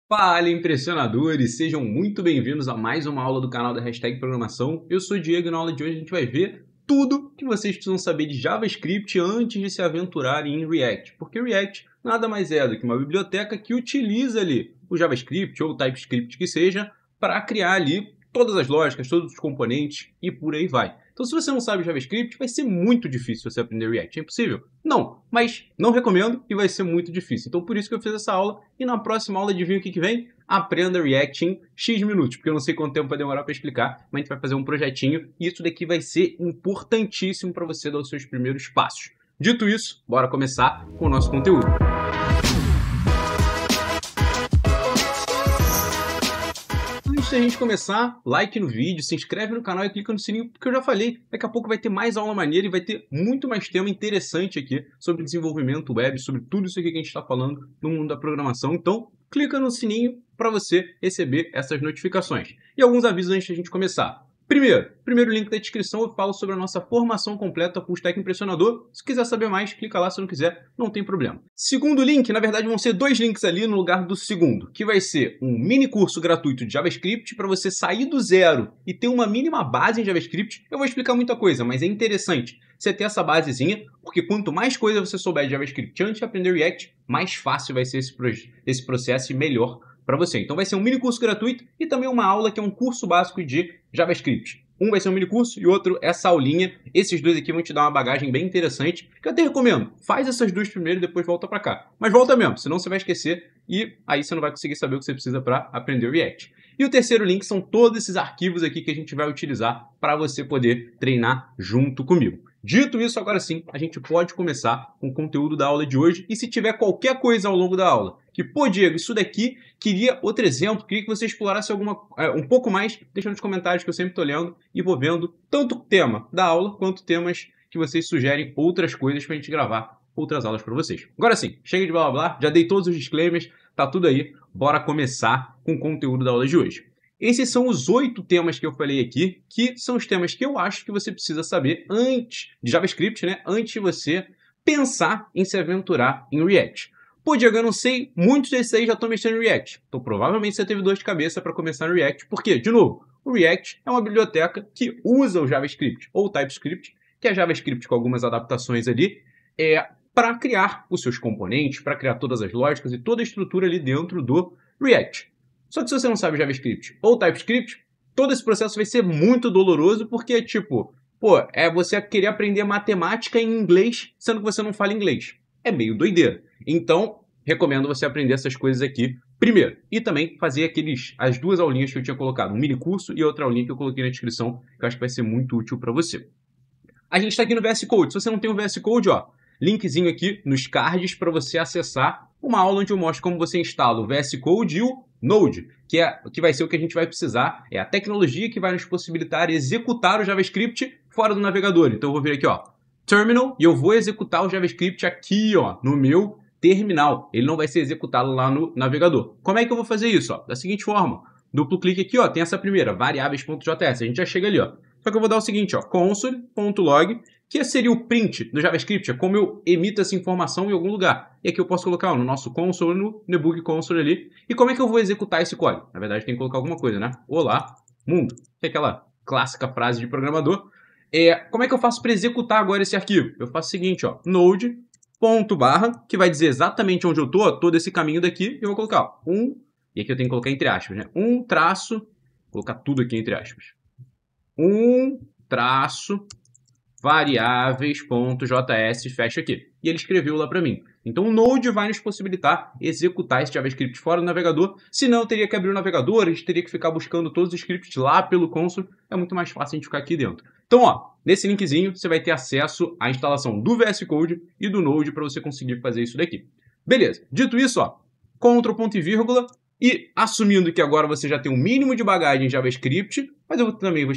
Fala, impressionadores! Sejam muito bem-vindos a mais uma aula do canal da Hashtag Programação. Eu sou o Diego e na aula de hoje a gente vai ver tudo que vocês precisam saber de JavaScript antes de se aventurarem em React. Porque React nada mais é do que uma biblioteca que utiliza ali o JavaScript ou o TypeScript que seja para criar ali todas as lógicas, todos os componentes e por aí vai. Então, se você não sabe JavaScript, vai ser muito difícil você aprender React. É impossível? Não, mas não recomendo e vai ser muito difícil. Então, por isso que eu fiz essa aula. E na próxima aula, adivinha o que vem? Aprenda React em X minutos, porque eu não sei quanto tempo vai demorar para explicar, mas a gente vai fazer um projetinho e isso daqui vai ser importantíssimo para você dar os seus primeiros passos. Dito isso, bora começar com o nosso conteúdo. Antes da gente começar, like no vídeo, se inscreve no canal e clica no sininho, porque eu já falei, daqui a pouco vai ter mais aula maneira e vai ter muito mais tema interessante aqui sobre desenvolvimento web, sobre tudo isso aqui que a gente está falando no mundo da programação. Então, clica no sininho para você receber essas notificações. E alguns avisos antes da gente começar. Primeiro link da descrição eu falo sobre a nossa formação completa Full Stack Impressionador. Se quiser saber mais, clica lá, se não quiser, não tem problema. Segundo link, na verdade vão ser dois links ali no lugar do segundo, que vai ser um mini curso gratuito de JavaScript para você sair do zero e ter uma mínima base em JavaScript. Eu vou explicar muita coisa, mas é interessante você ter essa basezinha, porque quanto mais coisa você souber de JavaScript antes de aprender React, mais fácil vai ser esse processo e melhor para você. Então vai ser um mini curso gratuito e também uma aula que é um curso básico de JavaScript. Um vai ser um mini curso e outro essa aulinha. Esses dois aqui vão te dar uma bagagem bem interessante, que eu até recomendo. Faz essas duas primeiro e depois volta para cá. Mas volta mesmo, senão você vai esquecer e aí você não vai conseguir saber o que você precisa para aprender o React. E o terceiro link são todos esses arquivos aqui que a gente vai utilizar para você poder treinar junto comigo. Dito isso, agora sim, a gente pode começar com o conteúdo da aula de hoje. E se tiver qualquer coisa ao longo da aula, que, pô, Diego, isso daqui, queria outro exemplo, queria que você explorasse um pouco mais, deixa nos comentários que eu sempre estou lendo e vou vendo tanto o tema da aula, quanto temas que vocês sugerem outras coisas para a gente gravar outras aulas para vocês. Agora sim, chega de blá blá blá, já dei todos os disclaimers, tá tudo aí, bora começar com o conteúdo da aula de hoje. Esses são os 8 temas que eu falei aqui, que são os temas que eu acho que você precisa saber antes de JavaScript, né? Antes de você pensar em se aventurar em React. Pô, Diego, eu não sei, muitos desses aí já estão mexendo em React. Então, provavelmente você teve dor de cabeça para começar no React. Por quê? De novo, o React é uma biblioteca que usa o JavaScript ou o TypeScript, que é JavaScript com algumas adaptações ali, para criar os seus componentes, para criar todas as lógicas e toda a estrutura ali dentro do React. Só que se você não sabe JavaScript ou TypeScript, todo esse processo vai ser muito doloroso, porque, tipo, pô, é você querer aprender matemática em inglês, sendo que você não fala inglês. É meio doideira. Então, recomendo você aprender essas coisas aqui primeiro. E também fazer as duas aulinhas que eu tinha colocado, um mini curso e outra aulinha que eu coloquei na descrição, que eu acho que vai ser muito útil para você. A gente está aqui no VS Code. Se você não tem o VS Code, ó, linkzinho aqui nos cards para você acessar uma aula onde eu mostro como você instala o VS Code e o Node, que vai ser o que a gente vai precisar. É a tecnologia que vai nos possibilitar executar o JavaScript fora do navegador. Então eu vou vir aqui, ó, Terminal, e eu vou executar o JavaScript aqui, ó, no meu terminal. Ele não vai ser executado lá no navegador. Como é que eu vou fazer isso? Ó? Da seguinte forma, duplo clique aqui, ó, tem essa primeira, variáveis.js. A gente já chega ali, ó. Só que eu vou dar o seguinte, ó, console.log, que seria o print do JavaScript, é como eu emito essa informação em algum lugar. E aqui eu posso colocar, ó, no nosso console, no debug console ali. E como é que eu vou executar esse código? Na verdade, tem que colocar alguma coisa, né? Olá, mundo. Que é aquela clássica frase de programador. Como é que eu faço para executar agora esse arquivo? Eu faço o seguinte, ó, node, ponto barra, que vai dizer exatamente onde eu tô, ó, todo esse caminho daqui, e eu vou colocar, ó, e aqui eu tenho que colocar entre aspas, né? Traço, colocar tudo aqui entre aspas. Traço, variáveis.js, fecha aqui. E ele escreveu lá para mim. Então o Node vai nos possibilitar executar esse JavaScript fora do navegador. Senão eu teria que abrir o navegador, a gente teria que ficar buscando todos os scripts lá pelo console. É muito mais fácil a gente ficar aqui dentro. Então, ó, nesse linkzinho você vai ter acesso à instalação do VS Code e do Node para você conseguir fazer isso daqui. Beleza. Dito isso, ó, Ctrl, ponto e vírgula. E assumindo que agora você já tem um mínimo de bagagem em JavaScript, mas eu também vou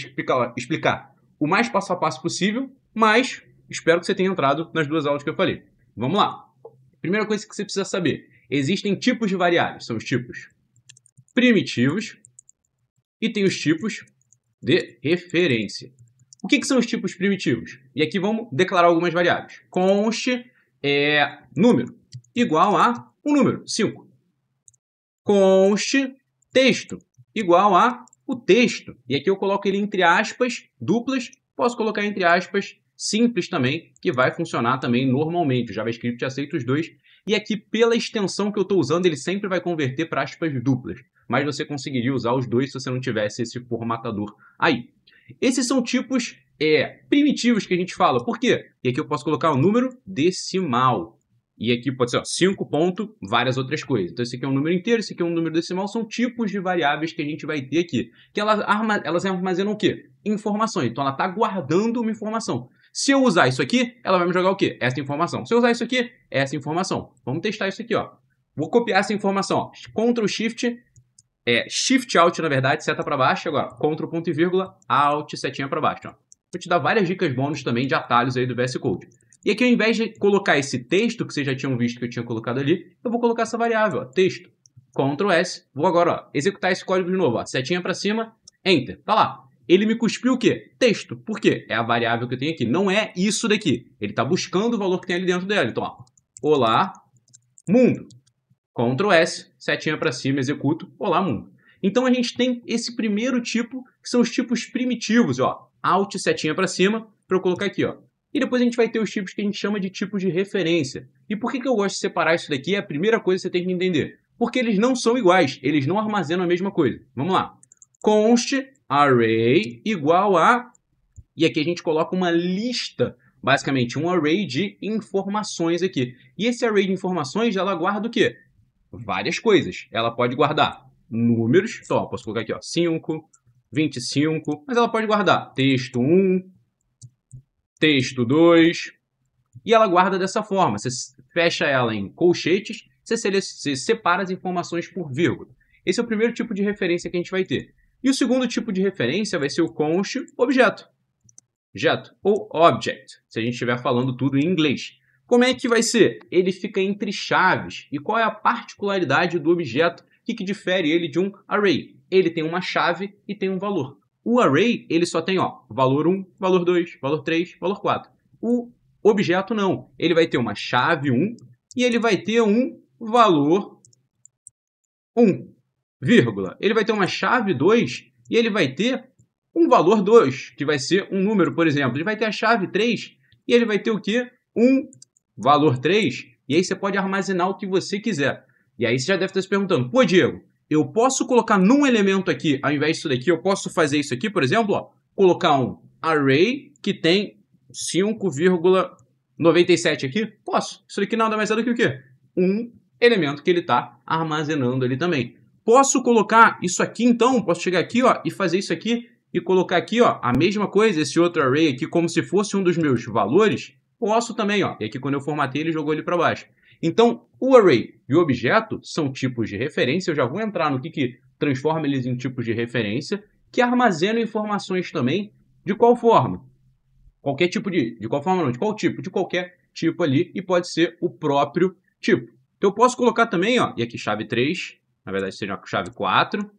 explicar o mais passo a passo possível, mas espero que você tenha entrado nas duas aulas que eu falei. Vamos lá. Primeira coisa que você precisa saber. Existem tipos de variáveis. São os tipos primitivos e tem os tipos de referência. O que são os tipos primitivos? E aqui vamos declarar algumas variáveis. Const número igual a um número, 5. const texto igual a o texto. E aqui eu coloco ele entre aspas duplas, posso colocar entre aspas simples também, que vai funcionar também normalmente. O JavaScript aceita os dois. E aqui, pela extensão que eu estou usando, ele sempre vai converter para aspas duplas. Mas você conseguiria usar os dois se você não tivesse esse formatador aí. Esses são tipos primitivos que a gente fala. Por quê? E aqui eu posso colocar um número decimal. E aqui pode ser 5 ponto, várias outras coisas. Então esse aqui é um número inteiro, esse aqui é um número decimal. São tipos de variáveis que a gente vai ter aqui. Que elas armazenam o quê? Informações. Então ela está guardando uma informação. Se eu usar isso aqui, ela vai me jogar o quê? Essa informação. Se eu usar isso aqui, essa informação. Vamos testar isso aqui, ó. Vou copiar essa informação, ó. Ctrl Shift, Shift Alt, na verdade, seta para baixo. Agora, Ctrl ponto e vírgula, Alt, setinha para baixo, ó. Vou te dar várias dicas bônus também de atalhos aí do VS Code. E aqui, ao invés de colocar esse texto que vocês já tinham visto que eu tinha colocado ali, eu vou colocar essa variável, ó, texto. Ctrl S. Vou agora, ó, executar esse código de novo, ó. Setinha para cima, Enter. Tá lá. Ele me cuspiu o quê? Texto. Por quê? É a variável que eu tenho aqui. Não é isso daqui. Ele está buscando o valor que tem ali dentro dela. Então, ó, olá, mundo. Ctrl S, setinha para cima, executo, olá, mundo. Então, a gente tem esse primeiro tipo, que são os tipos primitivos, ó. Alt, setinha para cima, para eu colocar aqui, ó. E depois a gente vai ter os tipos que a gente chama de tipos de referência. E por que eu gosto de separar isso daqui? É a primeira coisa que você tem que entender. Porque eles não são iguais. Eles não armazenam a mesma coisa. Vamos lá. Const array igual a... E aqui a gente coloca uma lista, basicamente um array de informações aqui. E esse array de informações, ela guarda o quê? Várias coisas. Ela pode guardar números, então, posso colocar aqui, ó, 5, 25, mas ela pode guardar texto 1, texto 2, e ela guarda dessa forma. Você fecha ela em colchetes, você separa as informações por vírgula. Esse é o primeiro tipo de referência que a gente vai ter. E o segundo tipo de referência vai ser o const objeto. Objeto ou object, se a gente estiver falando tudo em inglês. Como é que vai ser? Ele fica entre chaves. E qual é a particularidade do objeto? O que difere ele de um array? Ele tem uma chave e tem um valor. O array, ele só tem, ó, valor 1, valor 2, valor 3, valor 4. O objeto não. Ele vai ter uma chave 1 e ele vai ter um valor 1, vírgula. Ele vai ter uma chave 2 e ele vai ter um valor 2, que vai ser um número, por exemplo. Ele vai ter a chave 3 e ele vai ter o quê? Um valor 3. E aí você pode armazenar o que você quiser. E aí você já deve estar se perguntando, pô, Diego, eu posso colocar num elemento aqui, ao invés disso daqui, eu posso fazer isso aqui, por exemplo, ó, colocar um array que tem 5,97 aqui? Posso. Isso daqui nada mais é do que o quê? Um elemento que ele está armazenando ali também. Posso colocar isso aqui, então? Posso chegar aqui, ó, e fazer isso aqui e colocar aqui, ó, a mesma coisa, esse outro array aqui, como se fosse um dos meus valores? Posso também, ó. E aqui, quando eu formatei, ele jogou ele para baixo. Então, o array e o objeto são tipos de referência. Eu já vou entrar no que transforma eles em tipos de referência, que armazenam informações também. De qual forma? Qualquer tipo de qual forma não? De qual tipo? De qualquer tipo ali, e pode ser o próprio tipo. Então, eu posso colocar também, ó, e aqui chave 3, na verdade seria a chave 4,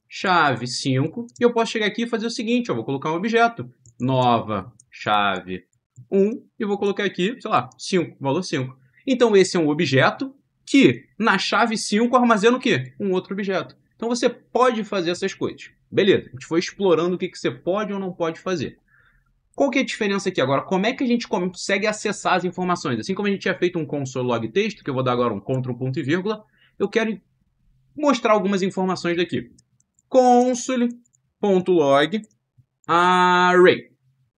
chave 5, e eu posso chegar aqui e fazer o seguinte, ó, vou colocar um objeto, nova chave 1, e vou colocar aqui, sei lá, 5, valor 5. Então, esse é um objeto que, na chave 5, armazena o quê? Um outro objeto. Então, você pode fazer essas coisas. Beleza, a gente foi explorando o que você pode ou não pode fazer. Qual que é a diferença aqui agora? Como é que a gente consegue acessar as informações? Assim como a gente tinha feito um console log texto, que eu vou dar agora um Ctrl ponto e vírgula, eu quero mostrar algumas informações daqui. Console.log array.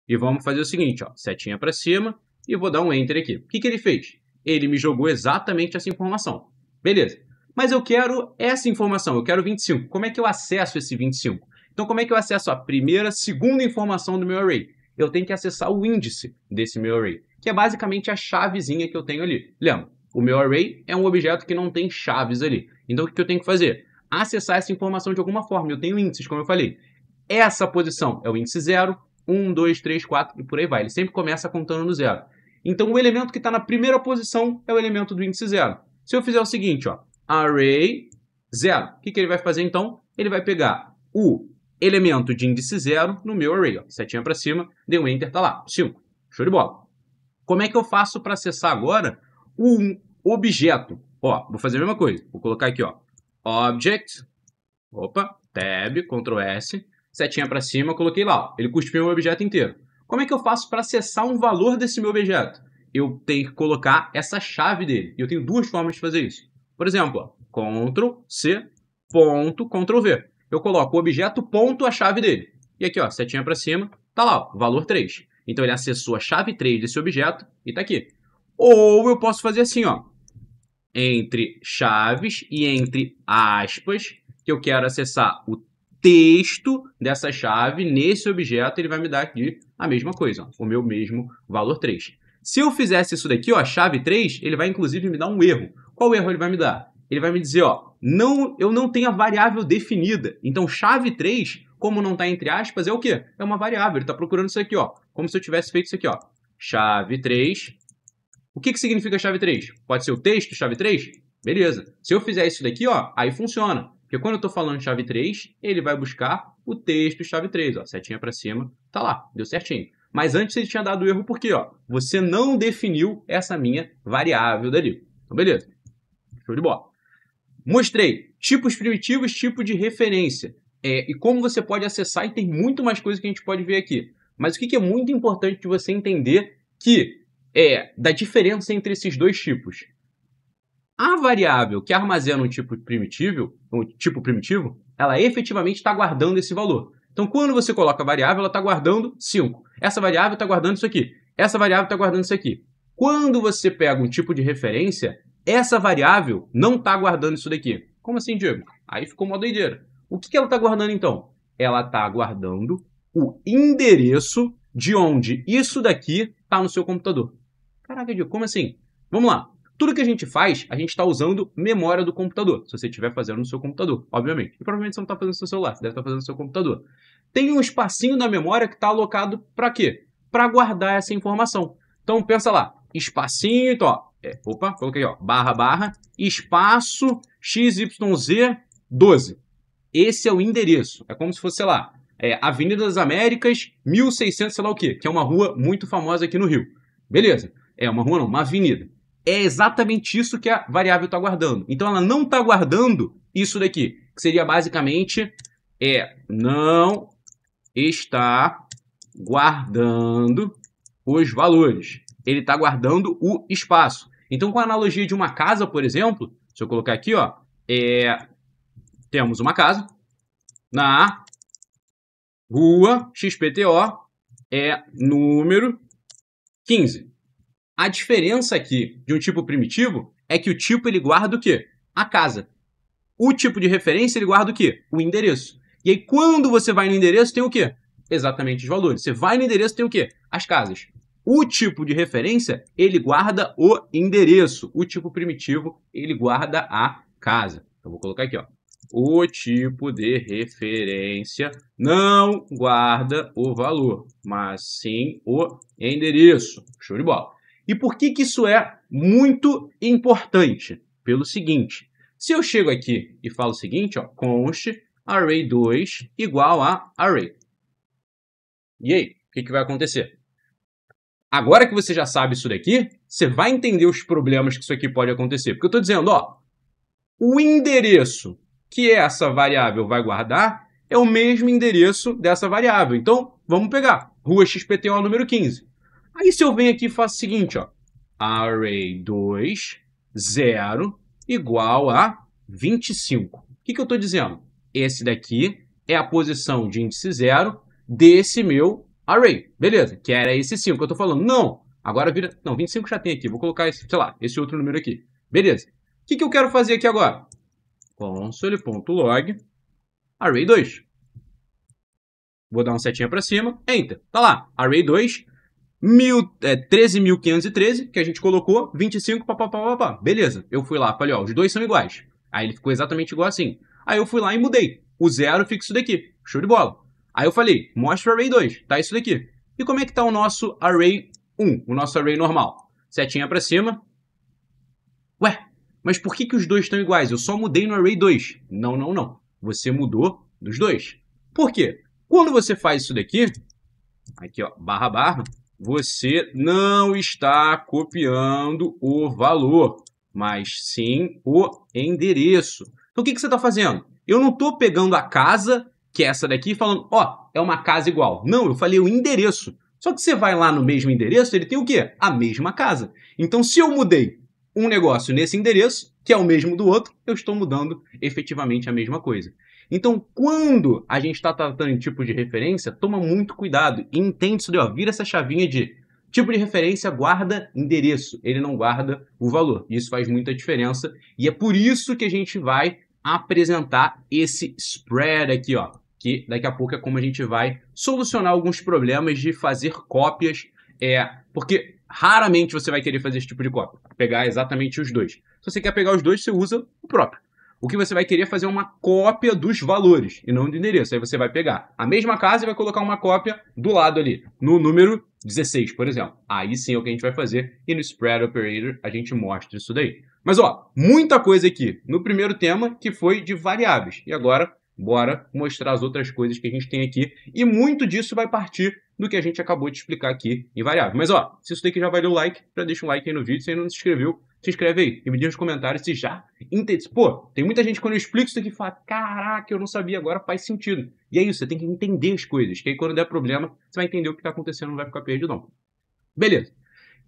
E vamos fazer o seguinte, ó, setinha para cima, e vou dar um Enter aqui. O que ele fez? Ele me jogou exatamente essa informação. Beleza. Mas eu quero essa informação, eu quero 25. Como é que eu acesso esse 25? Então, como é que eu acesso a primeira, segunda informação do meu array? Eu tenho que acessar o índice desse meu array, que é basicamente a chavezinha que eu tenho ali. Lembra, o meu array é um objeto que não tem chaves ali. Então, o que eu tenho que fazer? Acessar essa informação de alguma forma. Eu tenho índices, como eu falei. Essa posição é o índice 0, 1, 2, 3, 4 e por aí vai. Ele sempre começa contando no 0. Então, o elemento que está na primeira posição é o elemento do índice 0. Se eu fizer o seguinte, ó, array 0, o que ele vai fazer então? Ele vai pegar o elemento de índice 0 no meu array. Ó. Setinha para cima, dei um Enter, tá lá, 5. Show de bola. Como é que eu faço para acessar agora um objeto? Ó, vou fazer a mesma coisa. Vou colocar aqui, ó, object, opa, tab, Ctrl S, setinha para cima, coloquei lá, ó, ele cuspiu o objeto inteiro. Como é que eu faço para acessar um valor desse meu objeto? Eu tenho que colocar essa chave dele. E eu tenho duas formas de fazer isso. Por exemplo, ó, Ctrl C, ponto, Ctrl V. Eu coloco o objeto, ponto, a chave dele. E aqui, ó, setinha para cima, tá lá, ó, valor 3. Então ele acessou a chave 3 desse objeto e tá aqui. Ou eu posso fazer assim, ó, entre chaves e entre aspas, que eu quero acessar o texto dessa chave nesse objeto, ele vai me dar aqui a mesma coisa, ó, o meu mesmo valor 3. Se eu fizesse isso daqui, ó, chave 3, ele vai inclusive me dar um erro. Qual erro ele vai me dar? Ele vai me dizer, ó, eu não tenho a variável definida. Então, chave 3, como não está entre aspas, é o quê? É uma variável. Ele está procurando isso aqui, ó, como se eu tivesse feito isso aqui, ó. Chave 3. O que significa chave 3? Pode ser o texto, chave 3? Beleza. Se eu fizer isso daqui, ó, aí funciona. Porque quando eu estou falando chave 3, ele vai buscar o texto chave 3. Ó, setinha para cima, tá lá, deu certinho. Mas antes ele tinha dado erro porque, ó, você não definiu essa minha variável dali. Então, beleza. Show de bola. Mostrei tipos primitivos, tipo de referência. E como você pode acessar, e tem muito mais coisa que a gente pode ver aqui. Mas o que é muito importante de você entender que da diferença entre esses dois tipos. A variável que armazena um tipo primitivo, ela efetivamente está guardando esse valor. Então, quando você coloca a variável, ela está guardando 5. Essa variável está guardando isso aqui. Essa variável está guardando isso aqui. Quando você pega um tipo de referência, essa variável não está guardando isso daqui. Como assim, Diego? Aí ficou uma doideira. O que ela está guardando, então? Ela está guardando o endereço de onde isso daqui está no seu computador. Caraca, Diego, como assim? Vamos lá. Tudo que a gente faz, a gente está usando memória do computador. Se você estiver fazendo no seu computador, obviamente. E provavelmente você não está fazendo no seu celular, você deve estar fazendo no seu computador. Tem um espacinho da memória que está alocado para quê? Para guardar essa informação. Então, pensa lá. Espacinho, então, ó. Opa, coloquei, ó. // espaço XYZ12. Esse é o endereço. É como se fosse, sei lá, Avenida das Américas, 1600, sei lá o quê. Que é uma rua muito famosa aqui no Rio. Beleza. É uma rua não, uma avenida. É exatamente isso que a variável está guardando. Então, ela não está guardando isso daqui, que seria basicamente não está guardando os valores. Ele está guardando o espaço. Então, com a analogia de uma casa, por exemplo, se eu colocar aqui, ó, temos uma casa na rua XPTO, número 15. A diferença aqui de um tipo primitivo é que o tipo ele guarda o quê? A casa. O tipo de referência ele guarda o quê? O endereço. E aí quando você vai no endereço tem o quê? Exatamente os valores. Você vai no endereço tem o quê? As casas. O tipo de referência ele guarda o endereço. O tipo primitivo ele guarda a casa. Então vou colocar aqui, ó. O tipo de referência não guarda o valor, mas sim o endereço. Show de bola. E por que isso é muito importante? Pelo seguinte, se eu chego aqui e falo o seguinte, ó, const array2 igual a array. E aí, o que vai acontecer? Agora que você já sabe isso daqui, você vai entender os problemas que isso aqui pode acontecer. Porque eu estou dizendo, ó, o endereço que essa variável vai guardar é o mesmo endereço dessa variável. Então, vamos pegar rua XPTO número 15. Aí se eu venho aqui e faço o seguinte, ó, array2, 0, igual a 25. O que eu estou dizendo? Esse daqui é a posição de índice 0 desse meu array. Beleza, que era esse 5 que eu estou falando. Não, agora vira... Não, 25 já tem aqui. Vou colocar, esse, sei lá, esse outro número aqui. Beleza. O que eu quero fazer aqui agora? Console.log array2. Vou dar uma setinha para cima, enter. Tá lá, array2, 13.513, que a gente colocou, 25, papapá. Beleza, eu fui lá, falei, ó, os dois são iguais. Aí ele ficou exatamente igual assim. Aí eu fui lá e mudei. O 0 fica isso daqui. Show de bola. Aí eu falei, mostra o array 2. Tá isso daqui. E como é que tá o nosso array 1? O nosso array normal? Setinha para cima. Ué, mas por que os dois estão iguais? Eu só mudei no array 2. Não. Você mudou dos dois. Por quê? Quando você faz isso daqui, aqui ó, //, você não está copiando o valor, mas sim o endereço. Então o que você está fazendo? Eu não estou pegando a casa, que é essa daqui, e falando, ó, é uma casa igual. Não, eu falei o endereço. Só que você vai lá no mesmo endereço, ele tem o quê? A mesma casa. Então se eu mudei um negócio nesse endereço, que é o mesmo do outro, eu estou mudando efetivamente a mesma coisa. Então, quando a gente está tratando em tipo de referência, toma muito cuidado e entende isso daí, ó, vira essa chavinha de tipo de referência guarda endereço, ele não guarda o valor. Isso faz muita diferença e é por isso que a gente vai apresentar esse spread aqui, ó, que daqui a pouco é como a gente vai solucionar alguns problemas de fazer cópias, porque raramente você vai querer fazer esse tipo de cópia, pegar exatamente os dois. Se você quer pegar os dois, você usa o próprio. O que você vai querer é fazer uma cópia dos valores e não do endereço. Aí você vai pegar a mesma casa e vai colocar uma cópia do lado ali, no número 16, por exemplo. Aí sim é o que a gente vai fazer e no Spread Operator a gente mostra isso daí. Mas ó, muita coisa aqui no primeiro tema que foi de variáveis. E agora, bora mostrar as outras coisas que a gente tem aqui. E muito disso vai partir do que a gente acabou de explicar aqui em variável. Mas ó, se isso daqui já valeu o like, já deixa um like aí no vídeo. Se ainda não se inscreveu, se inscreve aí e me diz nos comentários se já entende. Pô, tem muita gente quando eu explico isso aqui fala, caraca, eu não sabia, agora faz sentido. E é isso, você tem que entender as coisas, que aí quando der problema, você vai entender o que está acontecendo, não vai ficar perdido não. Beleza.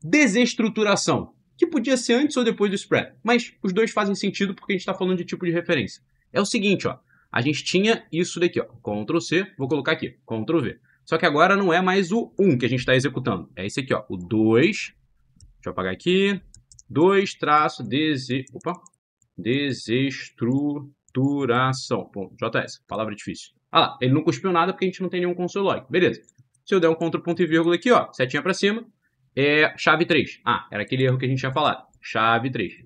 Desestruturação, que podia ser antes ou depois do spread, mas os dois fazem sentido porque a gente está falando de tipo de referência. É o seguinte, ó, a gente tinha isso daqui, ó, Ctrl C, vou colocar aqui, Ctrl V. Só que agora não é mais o 1 que a gente está executando, é esse aqui, ó, o 2, deixa eu apagar aqui, 2 traço desestruturação. JS, palavra difícil. Ah lá, ele não cuspiu nada porque a gente não tem nenhum console log. Beleza. Se eu der um Ctrl ponto e vírgula aqui, ó, setinha para cima, chave 3. Ah, era aquele erro que a gente tinha falado. Chave 3.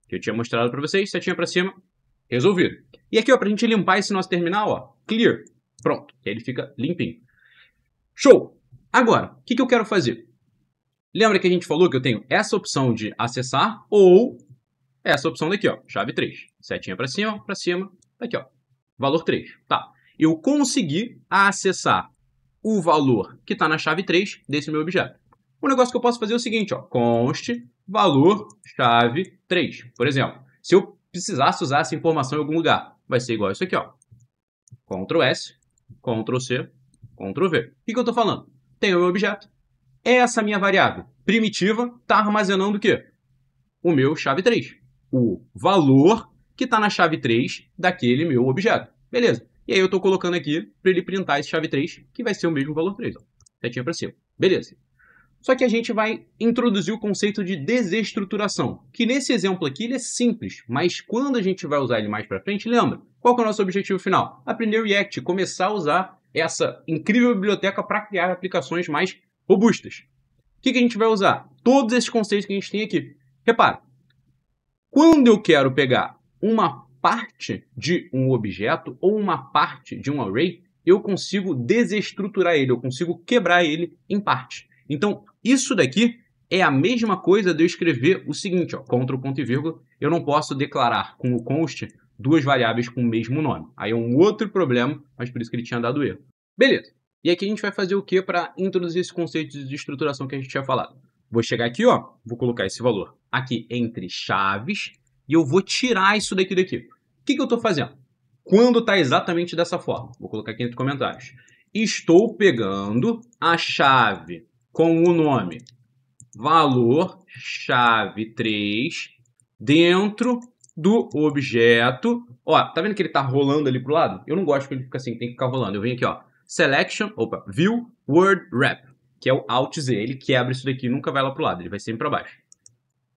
Que eu tinha mostrado para vocês, setinha para cima, resolvido. E aqui, ó, pra gente limpar esse nosso terminal, ó, clear. Pronto, que aí ele fica limpinho. Show! Agora, o que eu quero fazer? Lembra que a gente falou que eu tenho essa opção de acessar ou essa opção daqui, ó, chave 3. Setinha para cima, tá aqui, ó, valor 3. Tá, eu consegui acessar o valor que está na chave 3 desse meu objeto. O negócio que eu posso fazer é o seguinte, ó, const valor chave 3. Por exemplo, se eu precisasse usar essa informação em algum lugar, vai ser igual a isso aqui, ó. Ctrl S, Ctrl C, Ctrl V. O que eu estou falando? Tenho o meu objeto. Essa minha variável primitiva está armazenando o quê? O meu chave 3. O valor que está na chave 3 daquele meu objeto. Beleza. E aí eu estou colocando aqui para ele printar esse chave 3, que vai ser o mesmo valor 3. Ó. Setinha para cima. Beleza. Só que a gente vai introduzir o conceito de desestruturação, que nesse exemplo aqui ele é simples, mas quando a gente vai usar ele mais para frente, lembra? Qual que é o nosso objetivo final? Aprender React, começar a usar essa incrível biblioteca para criar aplicações mais robustas. O que a gente vai usar? Todos esses conceitos que a gente tem aqui. Repara, quando eu quero pegar uma parte de um objeto ou uma parte de um array, eu consigo desestruturar ele, eu consigo quebrar ele em partes. Então, isso daqui é a mesma coisa de eu escrever o seguinte, ó, Ctrl ponto e vírgula, eu não posso declarar com o const duas variáveis com o mesmo nome. Aí é um outro problema, mas por isso que ele tinha dado erro. Beleza. E aqui a gente vai fazer o que para introduzir esse conceito de estruturação que a gente tinha falado? Vou chegar aqui, ó, vou colocar esse valor aqui entre chaves e eu vou tirar isso daqui. O que eu estou fazendo? Quando está exatamente dessa forma? Vou colocar aqui nos comentários. Estou pegando a chave com o nome valor chave 3 dentro do objeto. Ó, tá vendo que ele está rolando ali pro lado? Eu não gosto que ele fica assim, tem que ficar rolando. Eu venho aqui, ó. Selection, View, Word Wrap, que é o Alt Z. Ele quebra isso daqui, nunca vai lá para o lado, ele vai sempre para baixo.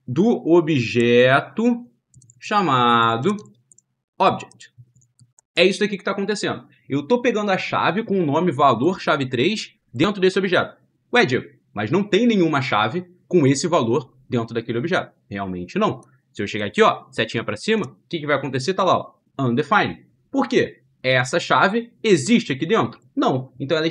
Do objeto chamado Object. É isso daqui que está acontecendo. Eu estou pegando a chave com o nome valor chave 3 dentro desse objeto. Ué, Diego, mas não tem nenhuma chave com esse valor dentro daquele objeto. Realmente não. Se eu chegar aqui, ó, setinha para cima, o que vai acontecer? Tá lá, ó, undefined. Por quê? Essa chave existe aqui dentro? Não. Então ela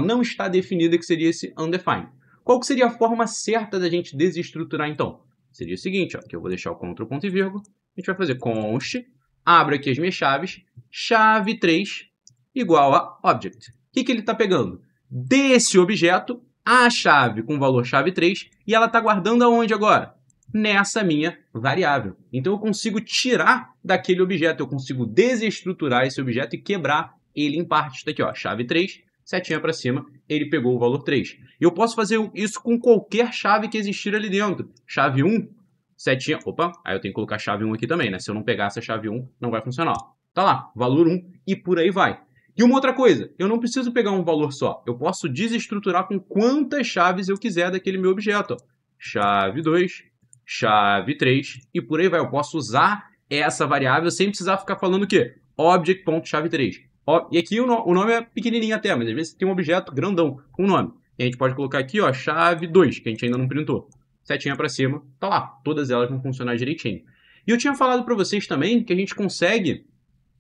não está definida, que seria esse undefined. Qual que seria a forma certa da gente desestruturar então? Seria o seguinte, ó, que eu vou deixar o Ctrl ponto e vírgula, a gente vai fazer const, abre aqui as minhas chaves, chave 3 igual a object. O que ele está pegando? Desse objeto, a chave com o valor chave 3, e ela está guardando aonde agora? nessa minha variável. Então eu consigo tirar daquele objeto, eu consigo desestruturar esse objeto e quebrar ele em partes. Tá aqui, ó, chave 3, setinha para cima, ele pegou o valor 3. Eu posso fazer isso com qualquer chave que existir ali dentro. Chave 1, setinha, opa, aí eu tenho que colocar chave 1 aqui também, né? Se eu não pegar essa chave 1, não vai funcionar. Tá lá, valor 1 e por aí vai. E uma outra coisa, eu não preciso pegar um valor só, eu posso desestruturar com quantas chaves eu quiser daquele meu objeto. Ó. Chave 2, chave 3 e por aí vai. Eu posso usar essa variável sem precisar ficar falando o quê? Object.chave3. E aqui o nome é pequenininho até, mas às vezes tem um objeto grandão com nome. E a gente pode colocar aqui, ó, chave 2, que a gente ainda não printou. Setinha para cima, tá lá. Todas elas vão funcionar direitinho. E eu tinha falado para vocês também que a gente consegue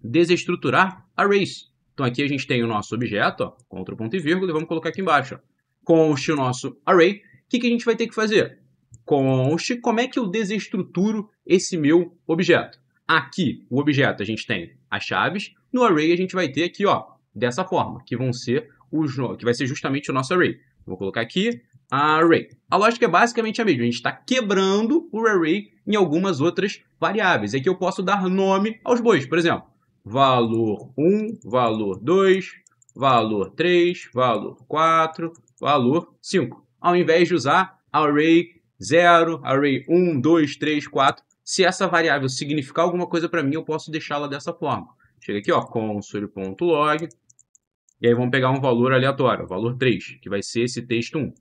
desestruturar arrays. Então aqui a gente tem o nosso objeto, ó, Ctrl ponto e vírgula, e vamos colocar aqui embaixo. Ó, const o nosso array. O que a gente vai ter que fazer? Const como é que eu desestruturo esse meu objeto. Aqui, o objeto, a gente tem as chaves. No array, a gente vai ter aqui, ó, dessa forma, que vai ser justamente o nosso array. Vou colocar aqui array. A lógica é basicamente a mesma. A gente está quebrando o array em algumas outras variáveis. Aqui eu posso dar nome aos bois. Por exemplo, valor 1, valor 2, valor 3, valor 4, valor 5. Ao invés de usar array 0, array 1, 2, 3, 4. Se essa variável significar alguma coisa para mim, eu posso deixá-la dessa forma. Chega aqui, ó, console.log. E aí vamos pegar um valor aleatório, valor 3, que vai ser esse texto 1.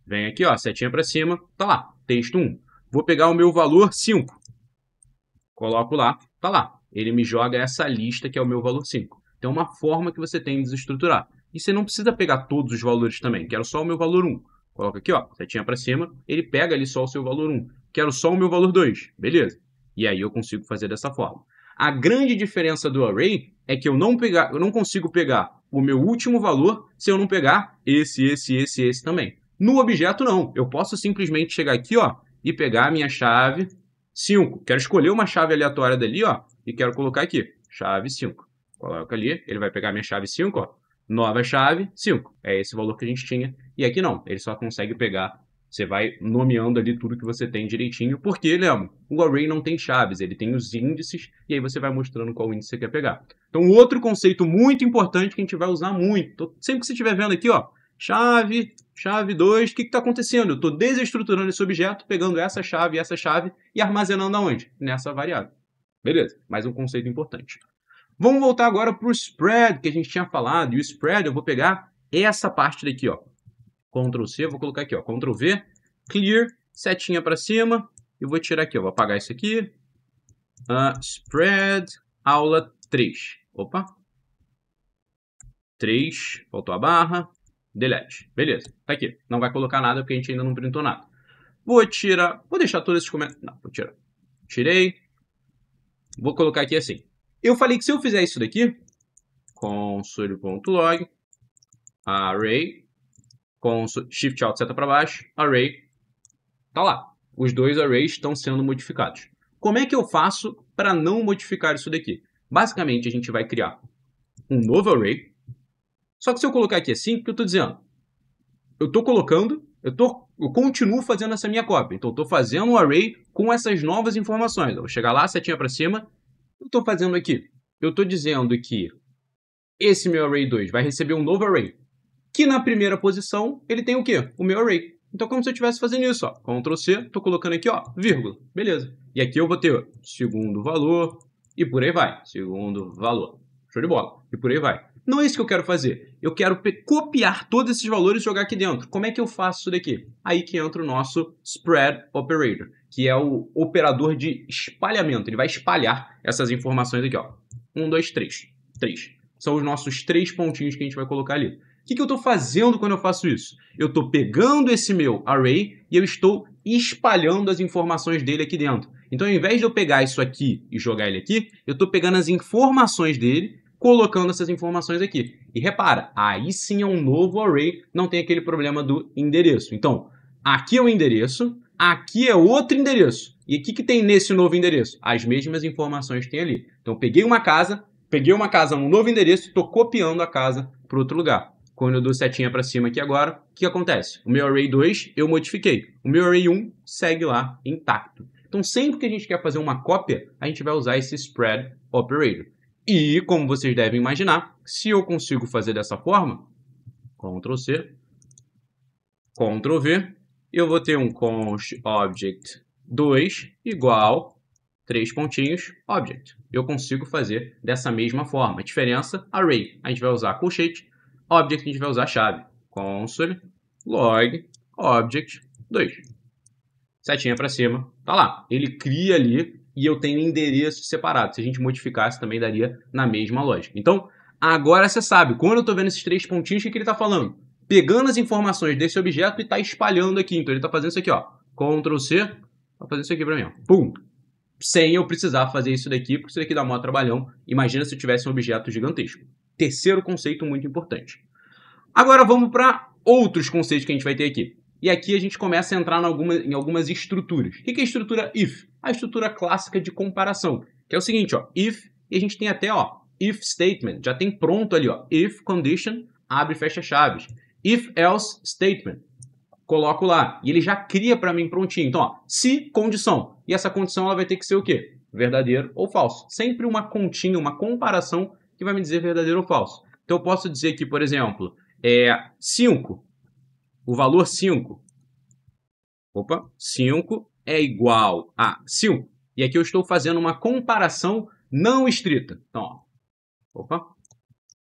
Vem aqui, ó, setinha para cima, tá lá, texto 1. Vou pegar o meu valor 5. Coloco lá, tá lá. Ele me joga essa lista que é o meu valor 5. Então, uma forma que você tem de desestruturar. E você não precisa pegar todos os valores também. Quero só o meu valor 1. Coloca aqui, ó, setinha para cima. Ele pega ali só o seu valor 1. Quero só o meu valor 2. Beleza. E aí eu consigo fazer dessa forma. A grande diferença do array é que eu não consigo pegar o meu último valor se eu não pegar esse também. No objeto, não. Eu posso simplesmente chegar aqui, ó, e pegar a minha chave 5. Quero escolher uma chave aleatória dali, ó, e quero colocar aqui, chave 5. Coloca ali, ele vai pegar a minha chave 5, ó, nova chave 5. É esse valor que a gente tinha. E aqui não, ele só consegue pegar. Você vai nomeando ali tudo que você tem direitinho, porque, lembra, o array não tem chaves, ele tem os índices, e aí você vai mostrando qual índice você quer pegar. Então, outro conceito muito importante que a gente vai usar muito, sempre que você estiver vendo aqui, ó, chave 2, o que está acontecendo? Eu estou desestruturando esse objeto, pegando essa chave e armazenando aonde? Nessa variável. Beleza, mais um conceito importante. Vamos voltar agora para o spread que a gente tinha falado, e o spread eu vou pegar essa parte daqui, ó. Ctrl C, vou colocar aqui, ó, Ctrl V, clear, setinha para cima, e vou tirar aqui, ó, vou apagar isso aqui, spread, aula 3, opa, 3, faltou a barra, delete, beleza, tá aqui, não vai colocar nada porque a gente ainda não printou nada. Vou deixar todos esses comentários, não, vou tirar, tirei, vou colocar aqui assim, eu falei que se eu fizer isso daqui, console.log, array, com Shift Alt seta para baixo, array, tá lá. Os dois arrays estão sendo modificados. Como é que eu faço para não modificar isso daqui? Basicamente, a gente vai criar um novo array. Só que se eu colocar aqui assim, o que eu estou dizendo? Eu estou colocando, eu continuo fazendo essa minha cópia. Então, eu estou fazendo um array com essas novas informações. Eu vou chegar lá, setinha para cima. Eu estou fazendo aqui. Eu estou dizendo que esse meu array 2 vai receber um novo array. Que na primeira posição, ele tem o quê? O meu array. Então, como se eu estivesse fazendo isso, ó. Ctrl C, estou colocando aqui, ó, vírgula. Beleza. E aqui eu vou ter segundo valor e por aí vai. Segundo valor. Show de bola. E por aí vai. Não é isso que eu quero fazer. Eu quero copiar todos esses valores e jogar aqui dentro. Como é que eu faço isso daqui? Aí que entra o nosso spread operator, que é o operador de espalhamento. Ele vai espalhar essas informações aqui, ó. 1, 2, 3. 3. São os nossos 3 pontinhos que a gente vai colocar ali. O que eu estou fazendo quando eu faço isso? Eu estou pegando esse meu array e eu estou espalhando as informações dele aqui dentro. Então, ao invés de eu pegar isso aqui e jogar ele aqui, eu estou pegando as informações dele, colocando essas informações aqui. E repara, aí sim é um novo array, não tem aquele problema do endereço. Então, aqui é o endereço, aqui é outro endereço. E o que tem nesse novo endereço? As mesmas informações que tem ali. Então, eu peguei uma casa num novo endereço e estou copiando a casa para outro lugar. quando eu dou setinha para cima aqui agora, o que acontece? O meu array 2 eu modifiquei. O meu array 1 segue lá intacto. Então, sempre que a gente quer fazer uma cópia, a gente vai usar esse spread operator. E, como vocês devem imaginar, se eu consigo fazer dessa forma, Ctrl C, Ctrl V, eu vou ter um const object 2 igual 3 pontinhos object. Eu consigo fazer dessa mesma forma. A diferença, array, a gente vai usar colchete, object a gente vai usar chave. Console log object 2. Setinha para cima, tá lá. Ele cria ali e eu tenho endereços separados. Se a gente modificasse, também daria na mesma lógica. Então, agora você sabe, quando eu estou vendo esses 3 pontinhos, o que ele está falando? Pegando as informações desse objeto e está espalhando aqui. Então, ele está fazendo isso aqui, ó. Ctrl C, vai fazer isso aqui para mim, ó. Pum! Sem eu precisar fazer isso daqui, porque isso daqui dá maior trabalhão. Imagina se eu tivesse um objeto gigantesco. Terceiro conceito muito importante. Agora vamos para outros conceitos que a gente vai ter aqui. E aqui a gente começa a entrar em algumas estruturas. O que é a estrutura if? A estrutura clássica de comparação, que é o seguinte, ó, if, e a gente tem até, ó, if statement, já tem pronto ali, ó, if condition, abre e fecha chaves. If else statement, coloco lá, e ele já cria para mim prontinho. Então, ó, se condição, e essa condição ela vai ter que ser o quê? Verdadeiro ou falso. Sempre uma continha, uma comparação que vai me dizer verdadeiro ou falso. Então eu posso dizer aqui, por exemplo, 5, o valor 5, 5 é igual a 5. E aqui eu estou fazendo uma comparação não estrita. Então, ó,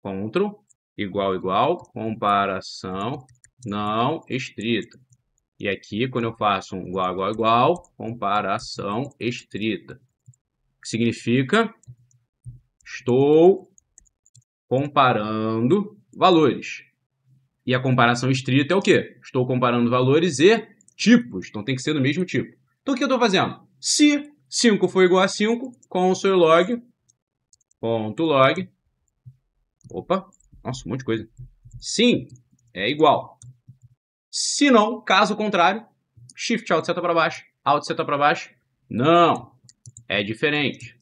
Ctrl, igual, comparação não estrita. E aqui, quando eu faço um igual, comparação estrita. Que significa, estou comparando valores. E a comparação estrita é o quê? Estou comparando valores e tipos. Então, tem que ser do mesmo tipo. Então, o que eu estou fazendo? Se 5 for igual a 5, console log, ponto log. Opa, nossa, um monte de coisa. Sim, é igual. Se não, caso contrário, Shift Alt seta para baixo, Alt seta para baixo. Não, é diferente.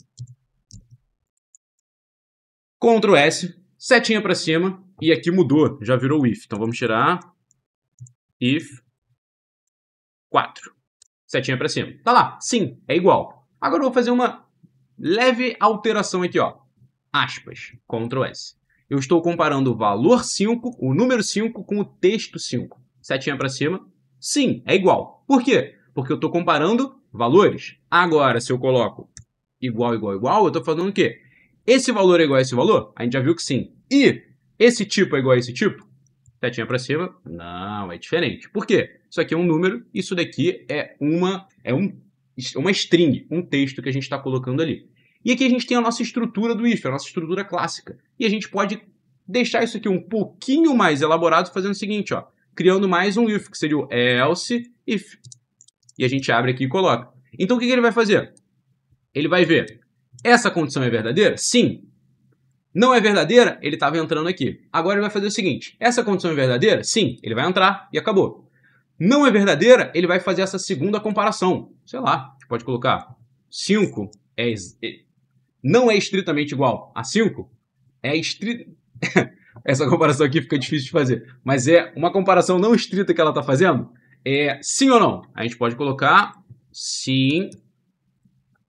Ctrl S, setinha para cima. E aqui mudou, já virou if. Então vamos tirar if 4. Setinha para cima. Tá lá, sim, é igual. Agora eu vou fazer uma leve alteração aqui, ó. Aspas, Ctrl S. Eu estou comparando o valor 5, o número 5, com o texto 5. Setinha para cima, sim, é igual. Por quê? Porque eu estou comparando valores. Agora, se eu coloco igual, eu estou falando o quê? Esse valor é igual a esse valor? A gente já viu que sim. E esse tipo é igual a esse tipo? Setinha para cima? Não, é diferente. Por quê? Isso aqui é um número, isso daqui é uma string, um texto que a gente está colocando ali. E aqui a gente tem a nossa estrutura do if, a nossa estrutura clássica. E a gente pode deixar isso aqui um pouquinho mais elaborado fazendo o seguinte, ó, criando mais um if, que seria o else if. E a gente abre aqui e coloca. Então o que ele vai fazer? Ele vai ver, essa condição é verdadeira? Sim. Não é verdadeira? Ele estava entrando aqui. Agora ele vai fazer o seguinte, essa condição é verdadeira? Sim. Ele vai entrar e acabou. Não é verdadeira? Ele vai fazer essa segunda comparação. Sei lá, a gente pode colocar 5 não é estritamente igual a 5. Essa comparação aqui fica difícil de fazer. Mas é uma comparação não estrita que ela está fazendo. É sim ou não? A gente pode colocar sim,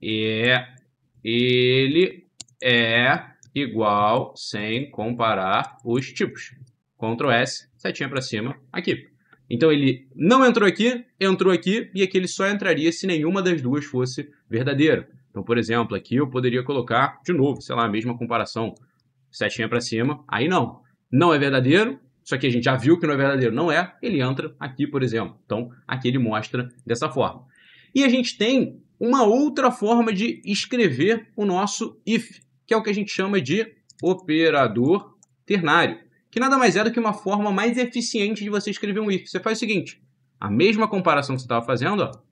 ele é igual sem comparar os tipos. Ctrl S, setinha para cima, aqui. Então ele não entrou aqui e aqui ele só entraria se nenhuma das duas fosse verdadeira. Então, por exemplo, aqui eu poderia colocar de novo, sei lá, a mesma comparação, setinha para cima, aí não. Não é verdadeiro, isso aqui a gente já viu que não é verdadeiro, não é, ele entra aqui, por exemplo. Então, aqui ele mostra dessa forma. E a gente tem uma outra forma de escrever o nosso if, que é o que a gente chama de operador ternário, que nada mais é do que uma forma mais eficiente de você escrever um if. Você faz o seguinte, a mesma comparação que você estava fazendo, ó,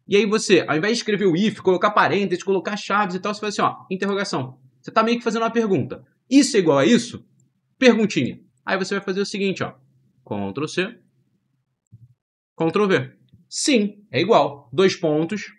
e aí você, ao invés de escrever o if, colocar parênteses, colocar chaves e tal, você faz assim, ó, interrogação. Você está meio que fazendo uma pergunta. Isso é igual a isso? Perguntinha. Aí você vai fazer o seguinte, ó, Ctrl C, Ctrl V. Sim, é igual. 2 pontos.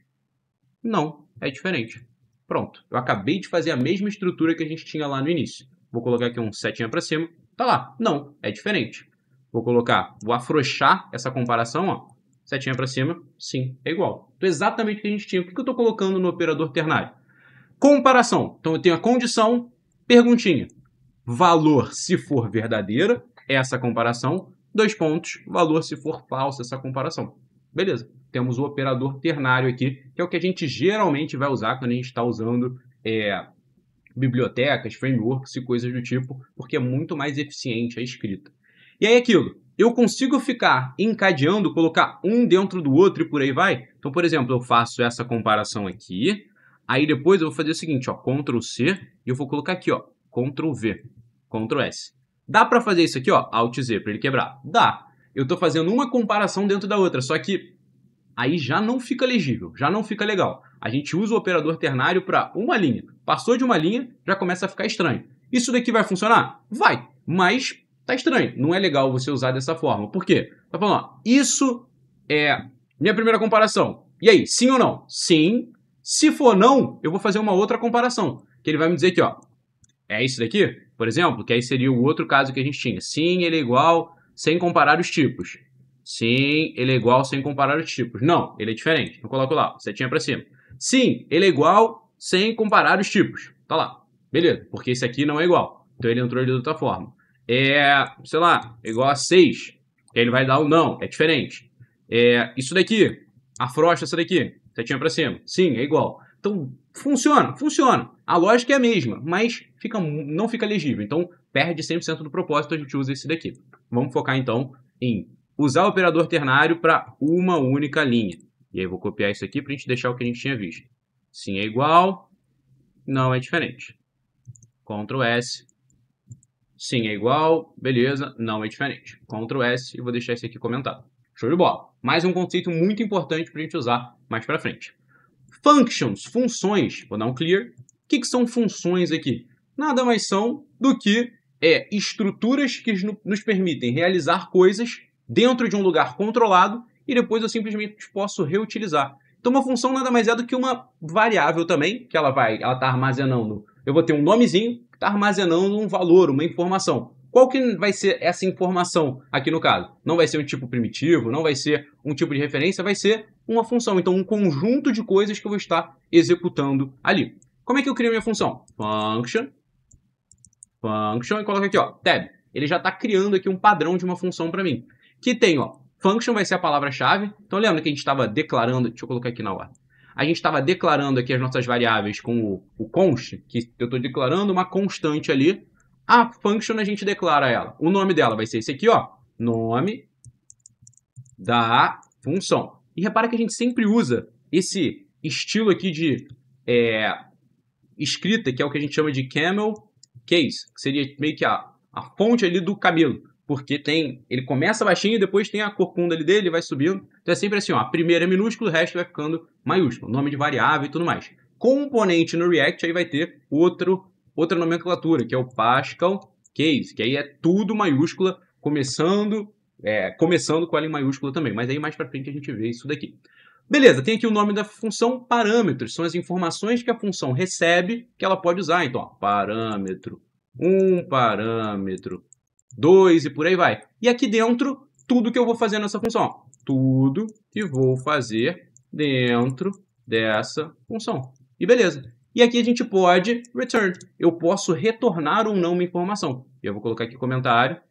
Não, é diferente. Pronto. Eu acabei de fazer a mesma estrutura que a gente tinha lá no início. Vou colocar aqui um setinha para cima. Tá lá. Não, é diferente. Vou afrouxar essa comparação, ó. Setinha para cima, sim, é igual. Então, exatamente o que a gente tinha. O que eu estou colocando no operador ternário? Comparação. Então, eu tenho a condição, perguntinha. Valor se for verdadeira, essa comparação. 2 pontos, valor se for falsa, essa comparação. Beleza. Temos o operador ternário aqui, que é o que a gente geralmente vai usar quando a gente está usando bibliotecas, frameworks e coisas do tipo, porque é muito mais eficiente a escrita. E aí aquilo, eu consigo ficar encadeando, colocar um dentro do outro e por aí vai? Então, por exemplo, eu faço essa comparação aqui, aí depois eu vou fazer o seguinte, ó, Ctrl C, e eu vou colocar aqui, ó, Ctrl V, Ctrl S. Dá para fazer isso aqui, ó, Alt Z, para ele quebrar? Dá. Eu estou fazendo uma comparação dentro da outra, só que aí já não fica legível, já não fica legal. A gente usa o operador ternário para uma linha. Passou de uma linha, já começa a ficar estranho. Isso daqui vai funcionar? Vai, mas tá estranho. Não é legal você usar dessa forma. Por quê? Tá falando, ó, isso é minha primeira comparação. E aí, sim ou não? Sim. Se for não, eu vou fazer uma outra comparação. Que ele vai me dizer aqui, ó, é isso daqui, por exemplo, que aí seria o outro caso que a gente tinha. Sim, ele é igual, sem comparar os tipos. Sim, ele é igual sem comparar os tipos. Não, ele é diferente. Eu coloco lá, setinha para cima. Sim, ele é igual sem comparar os tipos. Tá lá. Beleza, porque esse aqui não é igual. Então ele entrou de outra forma. Sei lá, igual a 6. Que aí ele vai dar o não, é diferente. Isso daqui, afrouxa essa daqui. Setinha para cima. Sim, é igual. Então, funciona, funciona. A lógica é a mesma, mas não fica legível. Então, perde 100% do propósito, a gente usa esse daqui. Vamos focar, então, em usar o operador ternário para uma única linha. E aí eu vou copiar isso aqui para a gente deixar o que a gente tinha visto. Sim é igual, não é diferente. Ctrl S. Sim é igual, beleza, não é diferente. Ctrl S e vou deixar isso aqui comentado. Show de bola. Mais um conceito muito importante para a gente usar mais para frente. Functions, funções. Vou dar um clear. O que são funções aqui? Nada mais são do que estruturas que nos permitem realizar coisas dentro de um lugar controlado e depois eu simplesmente posso reutilizar. Então uma função nada mais é do que uma variável também, que ela está armazenando. Eu vou ter um nomezinho que está armazenando um valor, uma informação. Qual que vai ser essa informação aqui no caso? Não vai ser um tipo primitivo, não vai ser um tipo de referência, vai ser uma função. Então um conjunto de coisas que eu vou estar executando ali. Como é que eu crio minha função? Function, e coloco aqui, ó, tab. Ele já está criando aqui um padrão de uma função para mim. Que tem, ó, function vai ser a palavra-chave. Então lembra que a gente estava declarando, deixa eu colocar aqui na ordem. A gente estava declarando aqui as nossas variáveis com o const, que eu estou declarando uma constante ali. A function a gente declara ela. O nome dela vai ser esse aqui, ó, nome da função. E repara que a gente sempre usa esse estilo aqui de escrita, que é o que a gente chama de camel case, que seria meio que a fonte ali do camelo. Porque ele começa baixinho e depois tem a corcunda ali dele, vai subindo. Então é sempre assim, ó, a primeira é minúsculo, o resto vai ficando maiúsculo. Nome de variável e tudo mais. Componente no React aí vai ter outra nomenclatura, que é o Pascal Case, que aí é tudo maiúscula, começando com ela em maiúscula também. Mas aí mais pra frente a gente vê isso daqui. Beleza, tem aqui o nome da função parâmetros. São as informações que a função recebe que ela pode usar. Então, ó, parâmetro 1, parâmetro 2 e por aí vai. E aqui dentro, tudo que eu vou fazer nessa função. Ó, tudo que vou fazer dentro dessa função. E beleza. E aqui a gente pode return. Eu posso retornar ou não uma informação. E eu vou colocar aqui comentário.